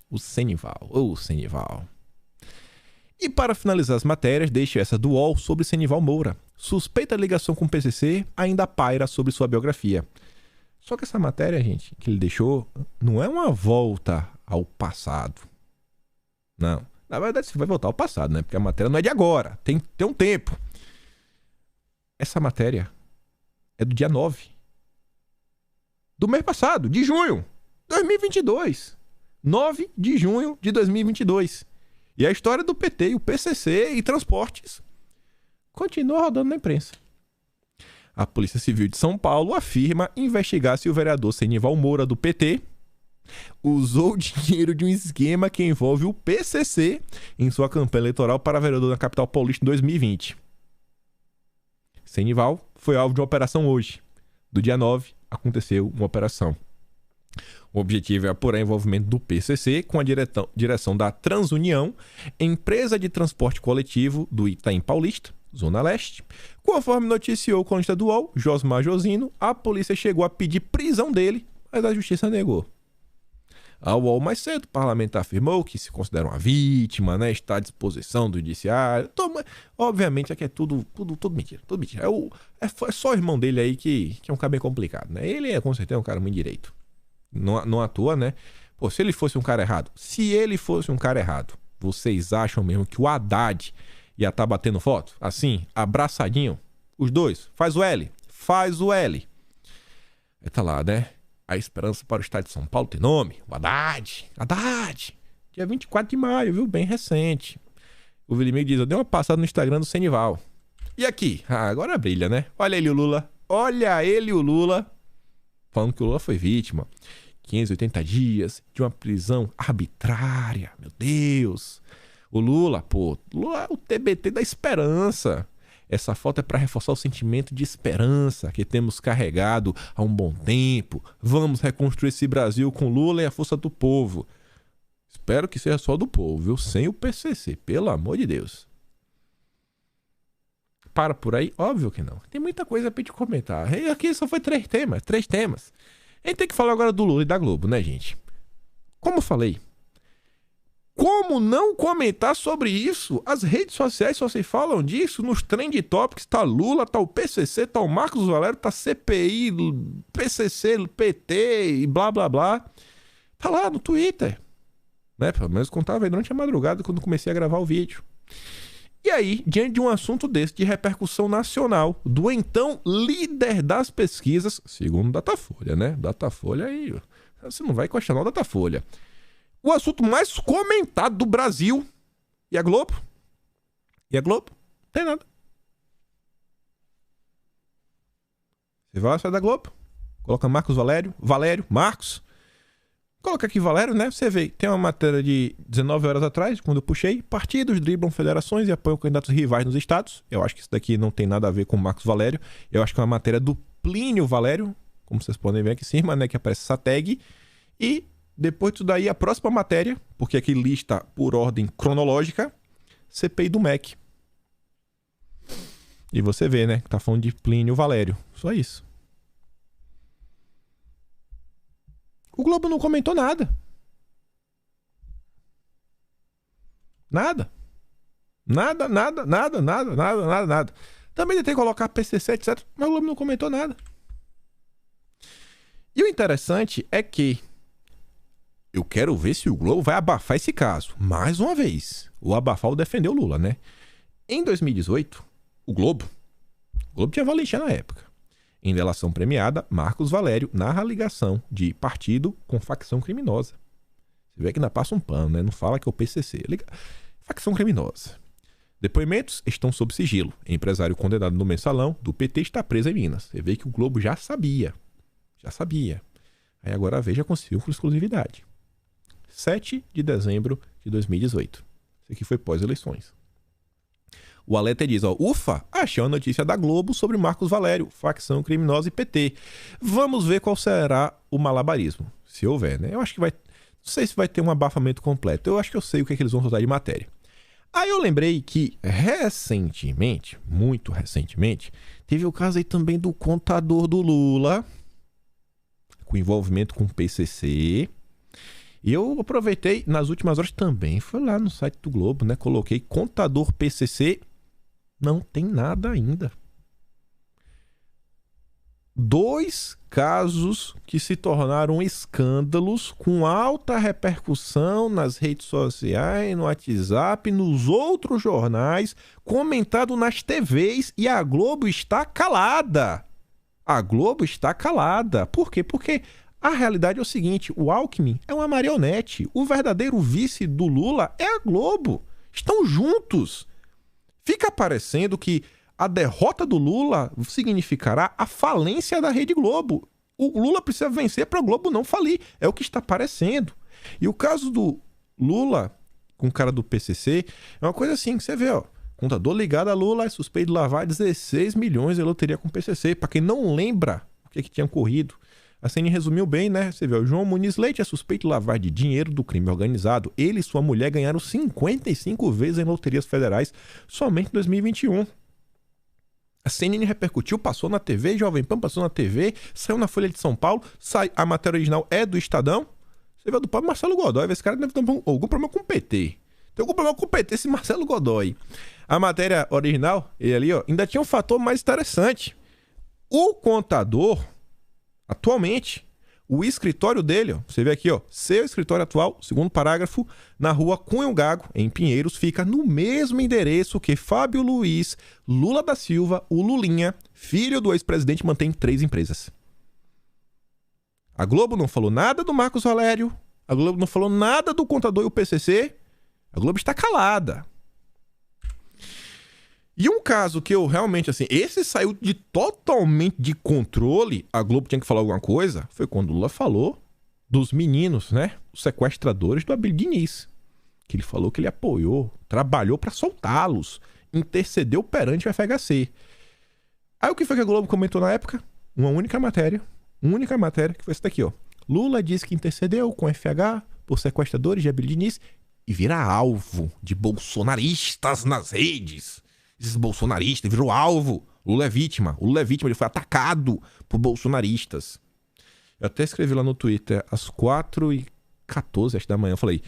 O Senival. E para finalizar as matérias, deixo essa do UOL sobre Senival Moura. Suspeita de ligação com o PCC ainda paira sobre sua biografia. Só que essa matéria, gente, que ele deixou, não é uma volta ao passado. Não. Na verdade, você vai voltar ao passado, né? Porque a matéria não é de agora. Tem um tempo. Essa matéria é do dia 9. Do mês passado, de junho. 2022. 9 de junho de 2022. E a história do PT, o PCC e transportes continua rodando na imprensa. A Polícia Civil de São Paulo afirma investigar se o vereador Senival Moura do PT usou o dinheiro de um esquema que envolve o PCC em sua campanha eleitoral para vereador da capital paulista em 2020. Senival foi alvo de uma operação hoje. Do dia 9, aconteceu uma operação. O objetivo é apurar o envolvimento do PCC com a direção da Transunião, empresa de transporte coletivo do Itaim Paulista, Zona Leste. Conforme noticiou o colunista do UOL, Josmar Josino, a polícia chegou a pedir prisão dele, mas a justiça negou. Ao UOL mais cedo, o parlamentar afirmou que se considera uma vítima, né, está à disposição do judiciário. Obviamente, aqui é tudo mentira. Tudo mentira. É só o irmão dele aí que é um cara bem complicado, né? Ele é com certeza um cara muito direito. Não atua, né? Pô, se ele fosse um cara errado, vocês acham mesmo que o Haddad ia estar batendo foto? Assim, abraçadinho? Os dois? Faz o L. Aí tá lá, né? A esperança para o estado de São Paulo tem nome. O Haddad. Dia 24 de maio, viu? Bem recente. O Vilimir diz, eu dei uma passada no Instagram do Senival. E aqui? Agora brilha, né? Olha ele, o Lula. Falando que o Lula foi vítima. 580 dias de uma prisão arbitrária. Meu Deus. O Lula é o TBT da esperança. Essa foto é para reforçar o sentimento de esperança que temos carregado há um bom tempo. Vamos reconstruir esse Brasil com Lula e a força do povo. Espero que seja só do povo, viu? Sem o PCC, pelo amor de Deus. Para por aí? Óbvio que não. Tem muita coisa pra gente comentar. E aqui só foi 3 temas. A gente tem que falar agora do Lula e da Globo, né, gente? Como eu falei, como não comentar sobre isso? As redes sociais só se falam disso. Nos trend topics tá Lula, tá o PCC, tá o Marcos Valério, tá CPI, PCC, PT e blá blá blá. Tá lá no Twitter, né? Pelo menos contava aí durante a madrugada quando comecei a gravar o vídeo. E aí, diante de um assunto desse de repercussão nacional, do então líder das pesquisas, segundo o Datafolha, né? Datafolha aí, você não vai questionar o Datafolha. O assunto mais comentado do Brasil. E a Globo? Não tem nada. Você vai sair da Globo? Coloca Marcos Valério, Marcos. Coloca aqui Valério, né? Você vê, tem uma matéria de 19 horas atrás, quando eu puxei. Partidos driblam federações e apoiam candidatos rivais nos estados. Eu acho que isso daqui não tem nada a ver com Marcos Valério. Eu acho que é uma matéria do Plínio Valério, como vocês podem ver aqui em cima, né? Que aparece essa tag. E depois disso daí, a próxima matéria, porque aqui lista por ordem cronológica, CPI do MEC. E você vê, né? Que tá falando de Plínio Valério. Só isso. O Globo não comentou nada. Nada. Também tentei colocar PCC, etc. Mas o Globo não comentou nada. E o interessante é que Eu quero ver se o Globo vai abafar esse caso. Mais uma vez. O abafar ou defender o Lula, né? Em 2018, o Globo tinha valentia na época. Em delação premiada, Marcos Valério narra a ligação de partido com facção criminosa. Você vê que ainda passa um pano, né? Não fala que é o PCC. Facção criminosa. Depoimentos estão sob sigilo. Empresário condenado no mensalão do PT está preso em Minas. Você vê que o Globo já sabia. Já sabia. Aí agora a Veja conseguiu com exclusividade. 7 de dezembro de 2018. Isso aqui foi pós-eleições. O alerta diz, ufa, achei a notícia da Globo sobre Marcos Valério, facção criminosa e PT. Vamos ver qual será o malabarismo, se houver, né? Eu acho que vai... Não sei se vai ter um abafamento completo. Eu acho que eu sei o que é que eles vão soltar de matéria. Aí eu lembrei que recentemente, muito recentemente, teve o caso aí também do contador do Lula, com envolvimento com o PCC. E eu aproveitei, nas últimas horas também, fui lá no site do Globo, né? Coloquei contador PCC, não tem nada ainda. 2 casos que se tornaram escândalos com alta repercussão nas redes sociais, no WhatsApp, nos outros jornais, comentado nas TVs, e a Globo está calada. A Globo está calada. Por quê? Porque a realidade é o seguinte, o Alckmin é uma marionete. O verdadeiro vice do Lula é a Globo. Estão juntos. Fica parecendo que a derrota do Lula significará a falência da Rede Globo. O Lula precisa vencer para o Globo não falir. É o que está parecendo. E o caso do Lula com o cara do PCC é uma coisa assim, que você vê, contador ligado a Lula é suspeito de lavar 16 milhões de loteria com o PCC. Para quem não lembra o que tinha ocorrido, a CNN resumiu bem, né? Você vê, o João Muniz Leite é suspeito de lavar de dinheiro do crime organizado. Ele e sua mulher ganharam 55 vezes em loterias federais somente em 2021. A CNN repercutiu, passou na TV, Jovem Pan passou na TV, saiu na Folha de São Paulo, a matéria original é do Estadão. Você vê do próprio Marcelo Godoy, esse cara deve ter algum problema com o PT. Tem algum problema com o PT, esse Marcelo Godoy. A matéria original, ele ali, ainda tinha um fator mais interessante. O contador, atualmente, o escritório dele, você vê aqui, seu escritório atual, segundo parágrafo, na rua Cunha Gago, em Pinheiros, fica no mesmo endereço que Fábio Luiz Lula da Silva, o Lulinha, filho do ex-presidente, mantém 3 empresas. A Globo não falou nada do Marcos Valério, a Globo não falou nada do contador e o PCC, a Globo está calada. E um caso que eu realmente, esse saiu totalmente de controle, a Globo tinha que falar alguma coisa, foi quando o Lula falou dos meninos, né? Os sequestradores do Abílio Diniz. Que ele falou que ele apoiou, trabalhou para soltá-los, intercedeu perante o FHC. Aí o que foi que a Globo comentou na época? Uma única matéria, que foi essa daqui, Lula disse que intercedeu com o FH por sequestradores de Abílio Diniz e vira alvo de bolsonaristas nas redes. Esses bolsonaristas, virou alvo. Lula é vítima, ele foi atacado por bolsonaristas. Eu até escrevi lá no Twitter, às 4h14, acho da manhã, eu falei,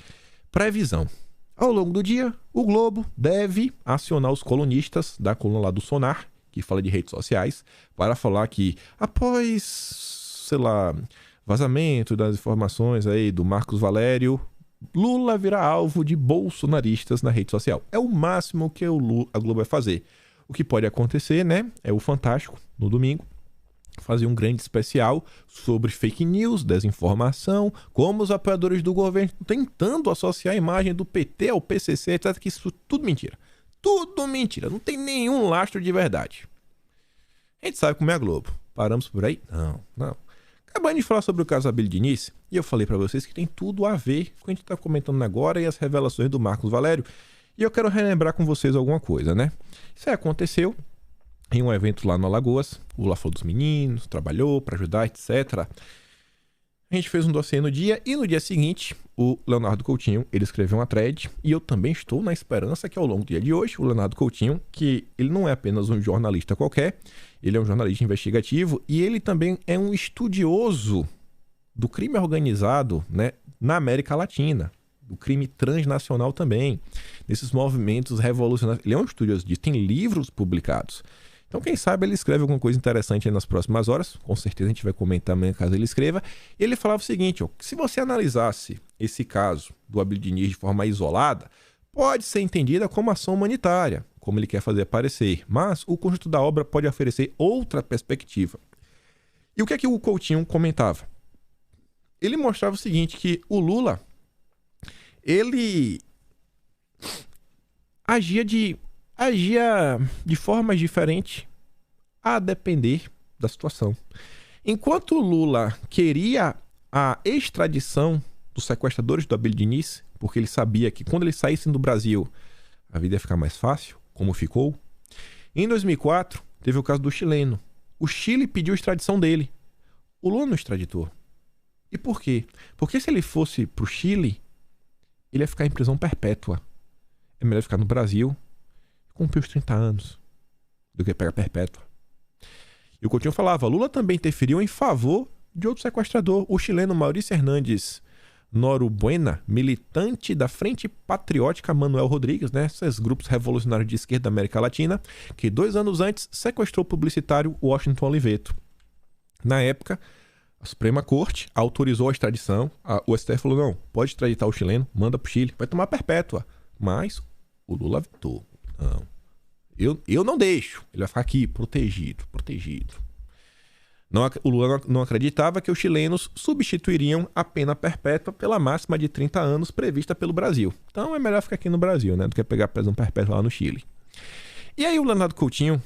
previsão. Ao longo do dia, o Globo deve acionar os colunistas da coluna lá do Sonar, que fala de redes sociais, para falar que após, vazamento das informações aí do Marcos Valério, Lula virá alvo de bolsonaristas na rede social. É o máximo que a Globo vai fazer. O que pode acontecer, né? É o Fantástico, no domingo, fazer um grande especial sobre fake news, desinformação, como os apoiadores do governo estão tentando associar a imagem do PT ao PCC, etc. Que isso tudo mentira. Tudo mentira. Não tem nenhum lastro de verdade. A gente sabe como é a Globo. Paramos por aí? Não. Acabando de falar sobre o caso Abílio Diniz, e eu falei para vocês que tem tudo a ver com o que a gente está comentando agora e as revelações do Marcos Valério. E eu quero relembrar com vocês alguma coisa, né? Isso aí aconteceu em um evento lá no Alagoas. O Lula falou dos meninos, trabalhou para ajudar, etc. A gente fez um dossiê no dia e no dia seguinte, o Leonardo Coutinho, ele escreveu uma thread e eu também estou na esperança que ao longo do dia de hoje, o Leonardo Coutinho, que ele não é apenas um jornalista qualquer, ele é um jornalista investigativo e ele também é um estudioso do crime organizado, né, na América Latina, do crime transnacional também, desses movimentos revolucionários. Ele é um estudioso disso, tem livros publicados. Então, quem sabe ele escreve alguma coisa interessante aí nas próximas horas. Com certeza a gente vai comentar amanhã caso ele escreva. E ele falava o seguinte, ó, se você analisasse esse caso do Abílio Diniz de forma isolada, pode ser entendida como ação humanitária, como ele quer fazer parecer, mas o conjunto da obra pode oferecer outra perspectiva. E o que é que o Coutinho comentava? Ele mostrava o seguinte, que o Lula, ele agia de formas diferentes a depender da situação. Enquanto o Lula queria a extradição dos sequestradores do Abílio Diniz, porque ele sabia que quando eles saíssem do Brasil, a vida ia ficar mais fácil, como ficou. Em 2004, teve o caso do chileno. O Chile pediu a extradição dele. O Lula não extraditou. E por quê? Porque se ele fosse para o Chile, ele ia ficar em prisão perpétua. É melhor ficar no Brasil, cumprir os 30 anos, do que pegar perpétua. E o Coutinho falava, Lula também interferiu em favor de outro sequestrador, o chileno Maurício Hernandes Norubuena, militante da Frente Patriótica Manuel Rodrigues, né? Esses grupos revolucionários de esquerda da América Latina, que 2 anos antes sequestrou o publicitário Washington Oliveto. Na época, a Suprema Corte autorizou a extradição. O STF falou, não, pode extraditar o chileno, manda pro Chile, vai tomar perpétua. Mas o Lula vetou. Não, eu não deixo. Ele vai ficar aqui, protegido. O Lula não acreditava que os chilenos substituiriam a pena perpétua pela máxima de 30 anos prevista pelo Brasil. Então é melhor ficar aqui no Brasil, né, do que pegar a prisão perpétua lá no Chile. E aí o Leonardo Coutinho,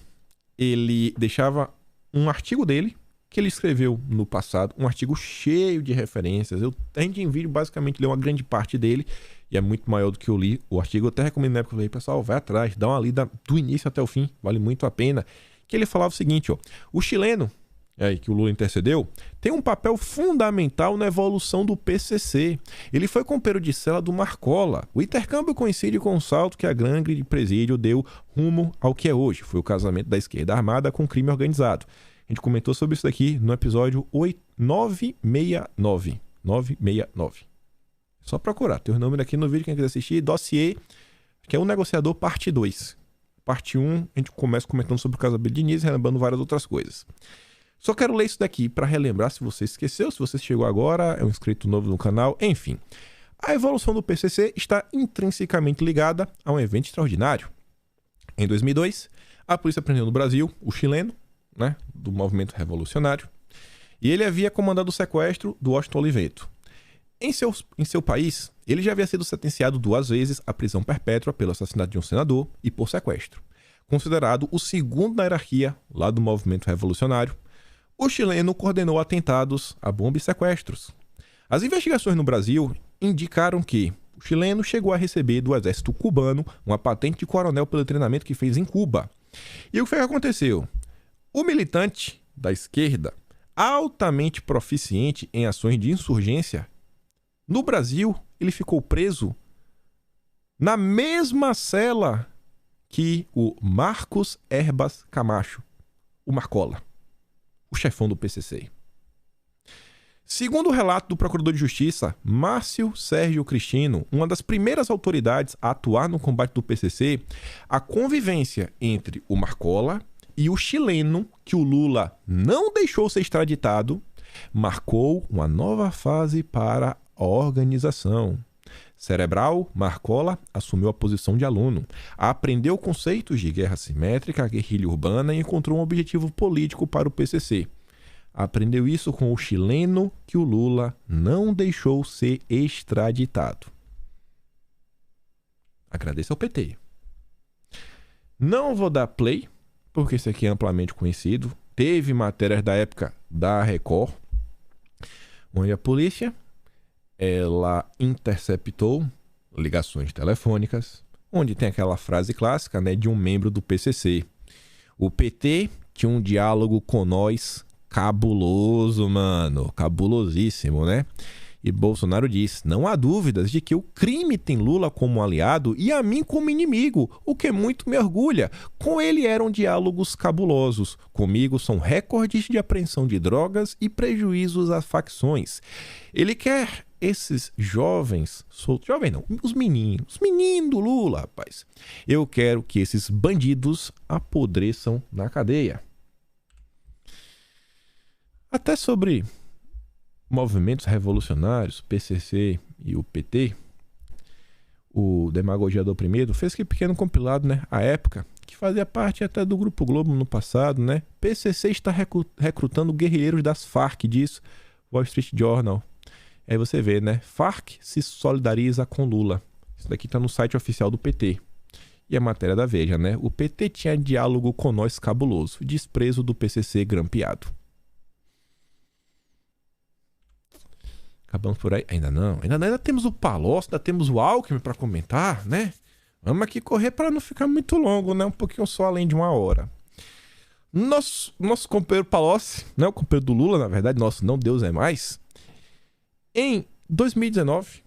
ele deixava um artigo dele, que ele escreveu no passado, um artigo cheio de referências. Eu tento em vídeo basicamente ler uma grande parte dele, e é muito maior do que eu li o artigo. Eu até recomendo na época, eu falei, pessoal, vai atrás, dá uma lida do início até o fim, vale muito a pena. Que ele falava o seguinte, ó, o chileno, aí, que o Lula intercedeu, tem um papel fundamental na evolução do PCC. Ele foi companheiro de cela do Marcola. O intercâmbio coincide com o salto que a gangue de presídio deu rumo ao que é hoje. Foi o casamento da esquerda armada com crime organizado. A gente comentou sobre isso daqui no episódio 969. 969. Só procurar. Tem o nome aqui no vídeo, quem quiser assistir. Dossiê, que é o negociador, parte 2. Parte 1, a gente começa comentando sobre o caso Abílio Diniz, relembrando várias outras coisas. Só quero ler isso daqui para relembrar, se você esqueceu, se você chegou agora, é um inscrito novo no canal, enfim. A evolução do PCC está intrinsecamente ligada a um evento extraordinário. Em 2002, a polícia prendeu no Brasil o chileno, né, do movimento revolucionário, e ele havia comandado o sequestro do Washington Oliveto. Em seu país, ele já havia sido sentenciado 2 vezes à prisão perpétua pelo assassinato de um senador e por sequestro. Considerado o segundo na hierarquia lá do movimento revolucionário, o chileno coordenou atentados a bomba e sequestros. As investigações no Brasil indicaram que o chileno chegou a receber do exército cubano uma patente de coronel pelo treinamento que fez em Cuba. E o que foi que aconteceu? O militante da esquerda, altamente proficiente em ações de insurgência, no Brasil, ele ficou preso na mesma cela que o Marcos Herbas Camacho, o Marcola, o chefão do PCC. Segundo o relato do procurador de justiça, Márcio Sérgio Cristino, uma das primeiras autoridades a atuar no combate do PCC, a convivência entre o Marcola e o chileno, que o Lula não deixou ser extraditado, marcou uma nova fase para a organização. Cerebral, Marcola assumiu a posição de aluno, aprendeu conceitos de guerra simétrica, guerrilha urbana e encontrou um objetivo político para o PCC. Aprendeu isso com o chileno que o Lula não deixou ser extraditado. Agradeço ao PT. Não vou dar play, porque isso aqui é amplamente conhecido. Teve matérias da época da Record, onde a polícia ela interceptou ligações telefônicas, onde tem aquela frase clássica, né, de um membro do PCC. O PT tinha um diálogo com nós cabuloso, mano. Cabulosíssimo, né? E Bolsonaro diz, não há dúvidas de que o crime tem Lula como aliado e a mim como inimigo, o que muito me orgulha. Com ele eram diálogos cabulosos. Comigo são recordes de apreensão de drogas e prejuízos às facções. Ele quer esses jovens soltos, jovem não, os meninos do Lula, rapaz. Eu quero que esses bandidos apodreçam na cadeia. Até sobre movimentos revolucionários, PCC e o PT, o Demagogiador Primeiro fez que pequeno compilado, né, à época, que fazia parte até do Grupo Globo no passado, né? PCC está recrutando guerrilheiros das Farc, diz Wall Street Journal. Aí você vê, né? Farc se solidariza com Lula. Isso daqui tá no site oficial do PT. E a matéria da Veja, né? O PT tinha diálogo com nós cabuloso. Desprezo do PCC grampeado. Acabamos por aí? Ainda não. Ainda temos o Palocci, ainda temos o Alckmin para comentar, né? Vamos aqui correr para não ficar muito longo, né? Um pouquinho só além de 1 hora. Nosso companheiro Palocci, né? O companheiro do Lula, na verdade, nosso não, Deus é mais. Em 2019,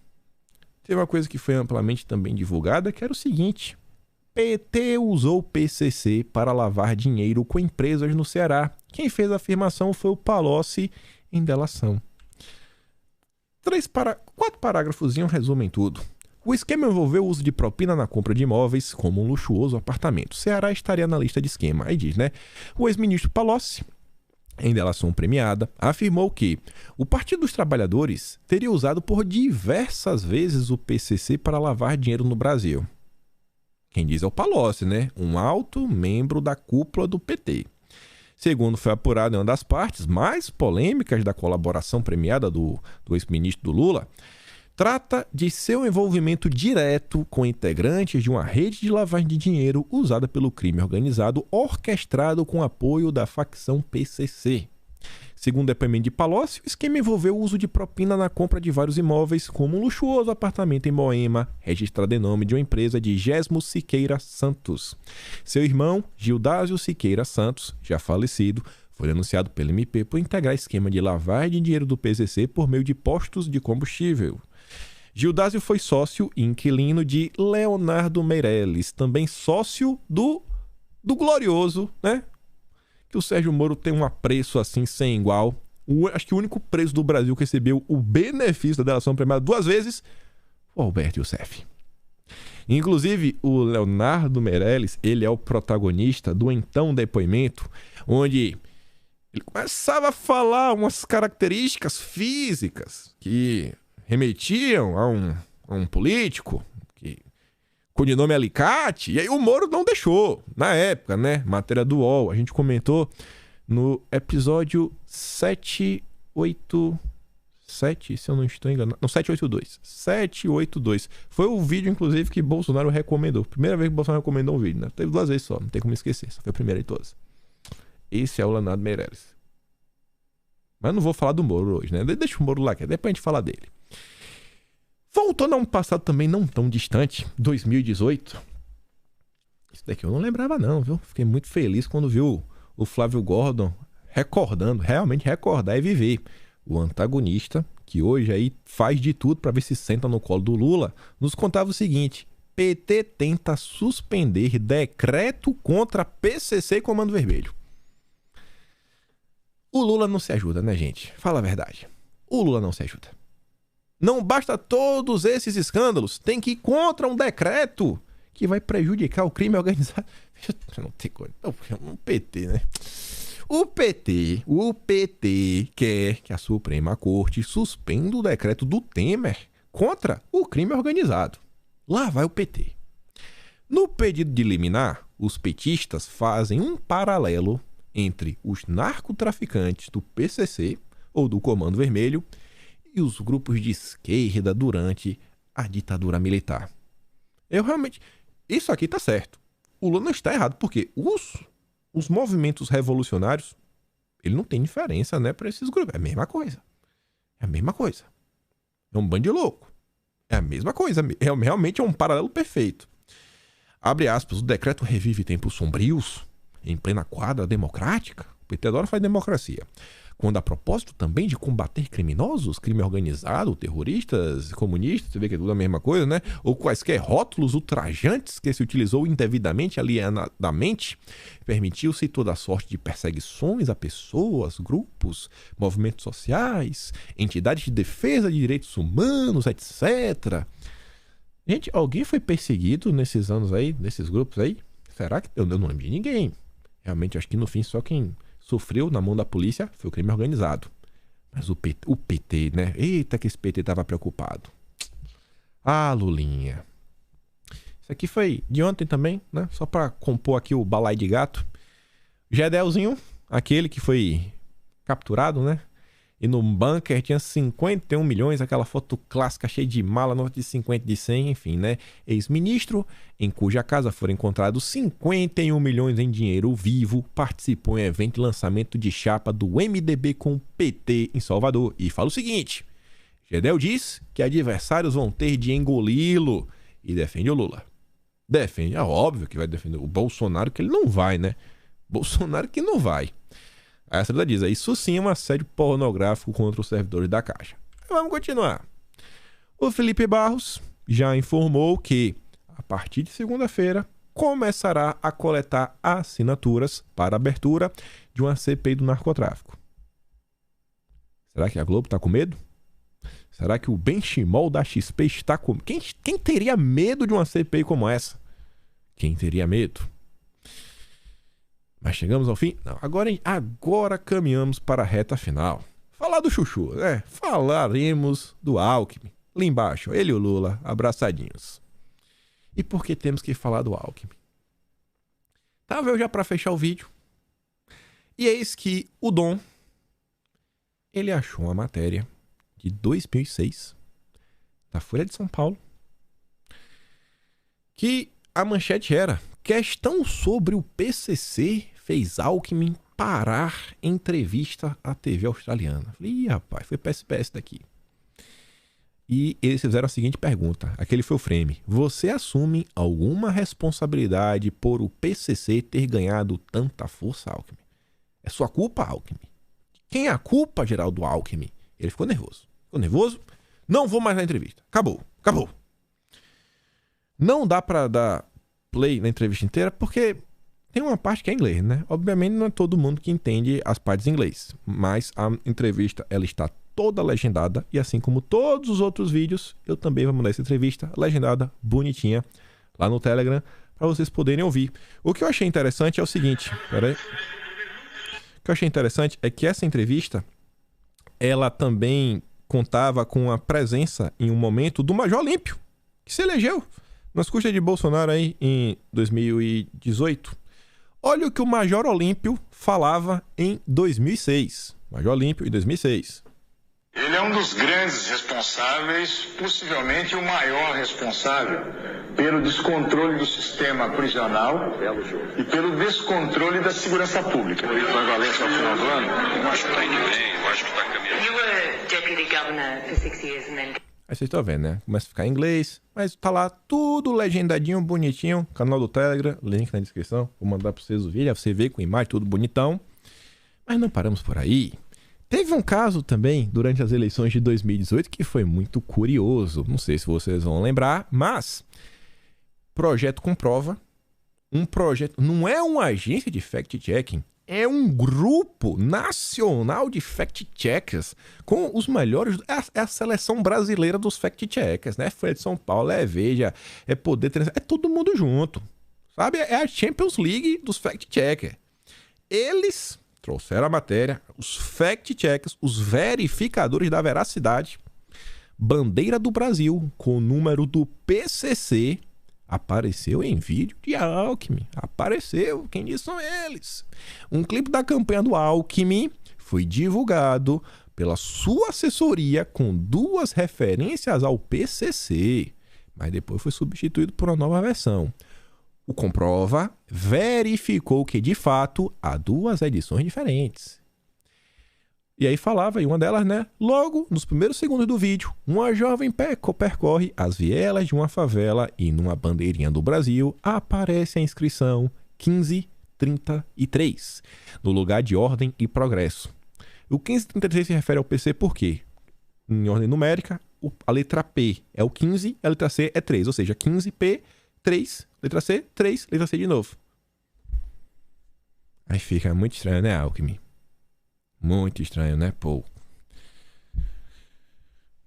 teve uma coisa que foi amplamente também divulgada, que era o seguinte: PT usou o PCC para lavar dinheiro com empresas no Ceará. Quem fez a afirmação foi o Palocci em delação. 4 parágrafos resumem tudo. O esquema envolveu o uso de propina na compra de imóveis, como um luxuoso apartamento. Ceará estaria na lista de esquema. Aí diz, né? O ex-ministro Palocci, em delação premiada, afirmou que o Partido dos Trabalhadores teria usado por diversas vezes o PCC para lavar dinheiro no Brasil. Quem diz é o Palocci, né? Um alto membro da cúpula do PT. Segundo foi apurado em uma das partes mais polêmicas da colaboração premiada do ex-ministro do Lula, trata de seu envolvimento direto com integrantes de uma rede de lavagem de dinheiro usada pelo crime organizado, orquestrado com apoio da facção PCC. Segundo o depoimento de Palocci, o esquema envolveu o uso de propina na compra de vários imóveis, como um luxuoso apartamento em Moema, registrado em nome de uma empresa de Gesmo Siqueira Santos. Seu irmão, Gildásio Siqueira Santos, já falecido, foi denunciado pelo MP por integrar esquema de lavagem de dinheiro do PCC por meio de postos de combustível. Gildásio foi sócio e inquilino de Leonardo Meirelles, também sócio do glorioso, né? Que o Sérgio Moro tem um apreço assim sem igual. Acho que o único preso do Brasil que recebeu o benefício da delação premiada 2 vezes foi o Alberto Youssef. Inclusive, o Leonardo Meirelles, ele é o protagonista do então depoimento, onde ele começava a falar umas características físicas que remetiam a um político que codinome Alicate, e aí o Moro não deixou, na época, né? Matéria do UOL, a gente comentou no episódio 787, se eu não estou enganado, não, 782, foi o vídeo, inclusive, que Bolsonaro recomendou, primeira vez que Bolsonaro recomendou um vídeo, né? Teve 2 vezes só, não tem como esquecer, essa foi a primeira de todas. Esse é o Leonardo Meirelles. Mas não vou falar do Moro hoje, né? Deixa o Moro lá, que depois a gente fala dele. Voltando a um passado também não tão distante, 2018. Isso daqui eu não lembrava não, viu? Fiquei muito feliz quando viu o Flávio Gordon realmente recordar e viver. O antagonista, que hoje aí faz de tudo para ver se senta no colo do Lula, nos contava o seguinte: PT tenta suspender decreto contra PCC e Comando Vermelho. O Lula não se ajuda, né, gente? Fala a verdade. O Lula não se ajuda. Não basta todos esses escândalos, tem que ir contra um decreto que vai prejudicar o crime organizado. Não tem coisa. O PT, né? O PT quer que a Suprema Corte suspenda o decreto do Temer contra o crime organizado. Lá vai o PT. No pedido de liminar, os petistas fazem um paralelo entre os narcotraficantes do PCC ou do Comando Vermelho e os grupos de esquerda durante a ditadura militar. Isso aqui tá certo. O Lula não está errado, porque os movimentos revolucionários, ele não tem diferença, né, para esses grupos. É a mesma coisa. É um bando de louco. É a mesma coisa. Realmente é um paralelo perfeito. Abre aspas, o decreto revive tempos sombrios em plena quadra democrática. O PT adora falar de democracia. Quando a propósito também de combater criminosos, crime organizado, terroristas, comunistas, você vê que é tudo a mesma coisa, né? Ou quaisquer rótulos ultrajantes que se utilizou indevidamente, alienadamente, permitiu-se toda a sorte de perseguições a pessoas, grupos, movimentos sociais, entidades de defesa de direitos humanos, etc. Gente, alguém foi perseguido nesses anos aí, nesses grupos aí? Será que... Eu não lembro de ninguém. Realmente, acho que no fim só quem sofreu na mão da polícia foi o crime organizado. Mas o PT, né? Eita, que esse PT tava preocupado. Ah, Lulinha. Isso aqui foi de ontem também, né? Só pra compor aqui o balaio de gato. Gedelzinho, aquele que foi capturado, né? E no bunker tinha 51 milhões, aquela foto clássica cheia de mala, nota de 50, de 100, enfim, né? Ex-ministro, em cuja casa foram encontrados 51 milhões em dinheiro vivo, participou em evento de lançamento de chapa do MDB com o PT em Salvador. E fala o seguinte: Gedel diz que adversários vão ter de engoli-lo e defende o Lula. Defende, é óbvio que vai defender o Bolsonaro, que ele não vai, né? Bolsonaro que não vai. A Estrada diz, isso sim é um assédio pornográfico contra os servidores da Caixa. Vamos continuar. O Felipe Barros já informou que, a partir de segunda-feira, começará a coletar assinaturas para a abertura de uma CPI do narcotráfico. Será que a Globo está com medo? Será que o benchimol da XP está com... Quem teria medo de uma CPI como essa? Quem teria medo? Mas chegamos ao fim? Não, agora caminhamos para a reta final. Falar do Chuchu, né? Falaremos do Alckmin. Ali embaixo, ele e o Lula, abraçadinhos. E por que temos que falar do Alckmin? Tava eu já para fechar o vídeo. E eis que o Dom, ele achou uma matéria de 2006, da Folha de São Paulo, que a manchete era: questão sobre o PCC fez Alckmin parar entrevista à TV australiana. Falei, ih, rapaz, foi PSPS daqui. E eles fizeram a seguinte pergunta, aquele foi o frame: você assume alguma responsabilidade por o PCC ter ganhado tanta força, Alckmin? É sua culpa, Alckmin? Quem é a culpa, Geraldo Alckmin? Ele ficou nervoso. Não vou mais na entrevista. Acabou. Não dá pra dar play na entrevista inteira, porque tem uma parte que é em inglês, né? Obviamente não é todo mundo que entende as partes em inglês, mas a entrevista, ela está toda legendada, e assim como todos os outros vídeos, eu também vou mandar essa entrevista legendada, bonitinha, lá no Telegram, para vocês poderem ouvir. O que eu achei interessante é o seguinte, o que eu achei interessante é que essa entrevista, ela também contava com a presença em um momento do Major Olímpio, que se elegeu nas custas de Bolsonaro aí em 2018. Olha o que o Major Olímpio falava em 2006. Major Olímpio em 2006. Ele é um dos grandes responsáveis, possivelmente o maior responsável, pelo descontrole do sistema prisional e pelo descontrole da segurança pública. Isso vai valer até o final do ano? Eu acho que está indo bem, eu acho que está caminhando. You were deputy governor for 6 years and then... Aí vocês estão vendo, né? Começa a ficar em inglês, mas tá lá tudo legendadinho, bonitinho. Canal do Telegram, link na descrição. Vou mandar pra vocês o vídeo, aí você vê com imagem, tudo bonitão. Mas não paramos por aí. Teve um caso também, durante as eleições de 2018, que foi muito curioso. Não sei se vocês vão lembrar, mas... Projeto Comprova. Um projeto... Não é uma agência de fact-checking. É um grupo nacional de fact-checkers com os melhores... É a seleção brasileira dos fact-checkers, né? Folha de São Paulo, é Veja, é Poder... É todo mundo junto, sabe? É a Champions League dos fact-checkers. Eles trouxeram a matéria, os fact-checkers, os verificadores da veracidade, bandeira do Brasil com o número do PCC... Apareceu em vídeo de Alckmin. Apareceu. Quem disse são eles. Um clipe da campanha do Alckmin foi divulgado pela sua assessoria com 2 referências ao PCC. Mas depois foi substituído por uma nova versão. O Comprova verificou que, de fato, há 2 edições diferentes. E aí falava, em uma delas, né? Logo, nos primeiros segundos do vídeo, uma jovem percorre as vielas de uma favela e numa bandeirinha do Brasil aparece a inscrição 15 1533, no lugar de ordem e progresso. O 1533 se refere ao PC por quê? Em ordem numérica, a letra P é o 15, a letra C é 3, ou seja, 15P, 3, letra C, 3, letra C de novo. Aí fica muito estranho, né, Alckmin? Muito estranho, né, pô?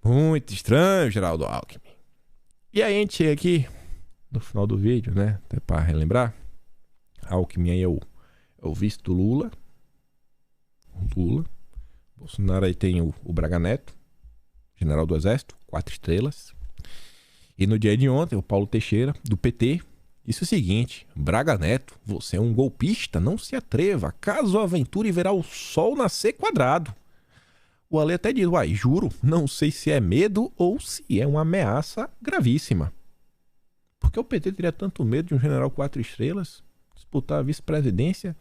Muito estranho, Geraldo Alckmin. E aí a gente chega aqui no final do vídeo, né? Até para relembrar. Alckmin aí é o vice do Lula. Bolsonaro aí tem o Braga Neto, general do Exército, 4 estrelas. E no dia de ontem, o Paulo Teixeira, do PT, disse o seguinte: Braga Neto, você é um golpista, não se atreva. Caso aventure, verá o sol nascer quadrado. O Ale até diz: uai, juro, não sei se é medo ou se é uma ameaça gravíssima. Por que o PT teria tanto medo de um general 4 estrelas disputar a vice-presidência?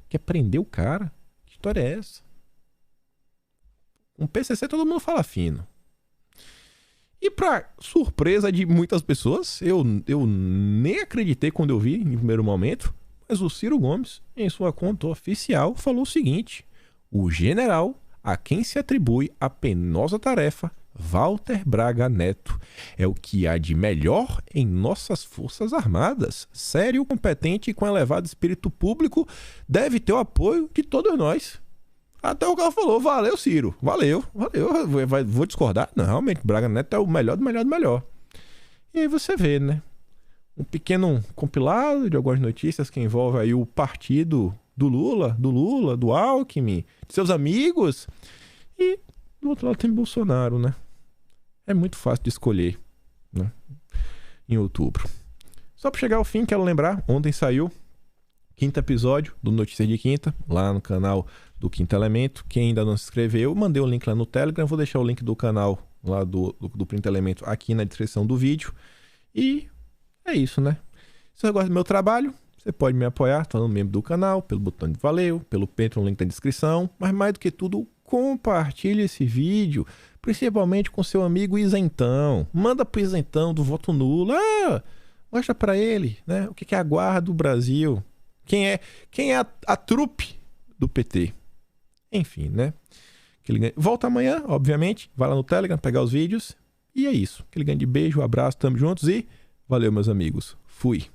Quer prender o cara? Que história é essa? Com PCC todo mundo fala fino. E pra surpresa de muitas pessoas, eu nem acreditei quando eu vi em primeiro momento, mas o Ciro Gomes, em sua conta oficial, falou o seguinte: o general a quem se atribui a penosa tarefa, Walter Braga Neto, é o que há de melhor em nossas forças armadas. Sério, competente e com elevado espírito público, deve ter o apoio de todos nós. Até o cara falou: valeu, Ciro, valeu. Vou discordar? Não, realmente, Braga Neto é o melhor do melhor do melhor. E aí você vê, né? Um pequeno compilado de algumas notícias que envolvem aí o partido do Lula, do Alckmin, de seus amigos. E do outro lado tem Bolsonaro, né? É muito fácil de escolher, né? Em outubro. Só para chegar ao fim, quero lembrar, ontem saiu o 5º episódio do Notícias de Quinta, lá no canal do Quinto Elemento. Quem ainda não se inscreveu, mandei o link lá no Telegram. Vou deixar o link do canal lá do Quinto Elemento aqui na descrição do vídeo. E é isso, né? Se você gosta do meu trabalho, você pode me apoiar, tornando membro do canal, pelo botão de valeu, pelo Patreon, link na descrição. Mas mais do que tudo, compartilhe esse vídeo, principalmente com seu amigo isentão. Manda pro isentão do voto nulo. Mostra pra ele, né, o que é a guarda do Brasil. Quem é a trupe do PT. Enfim, né? Volta amanhã, obviamente. Vai lá no Telegram, pegar os vídeos. E é isso. Aquele grande beijo, abraço, tamo juntos e valeu, meus amigos. Fui.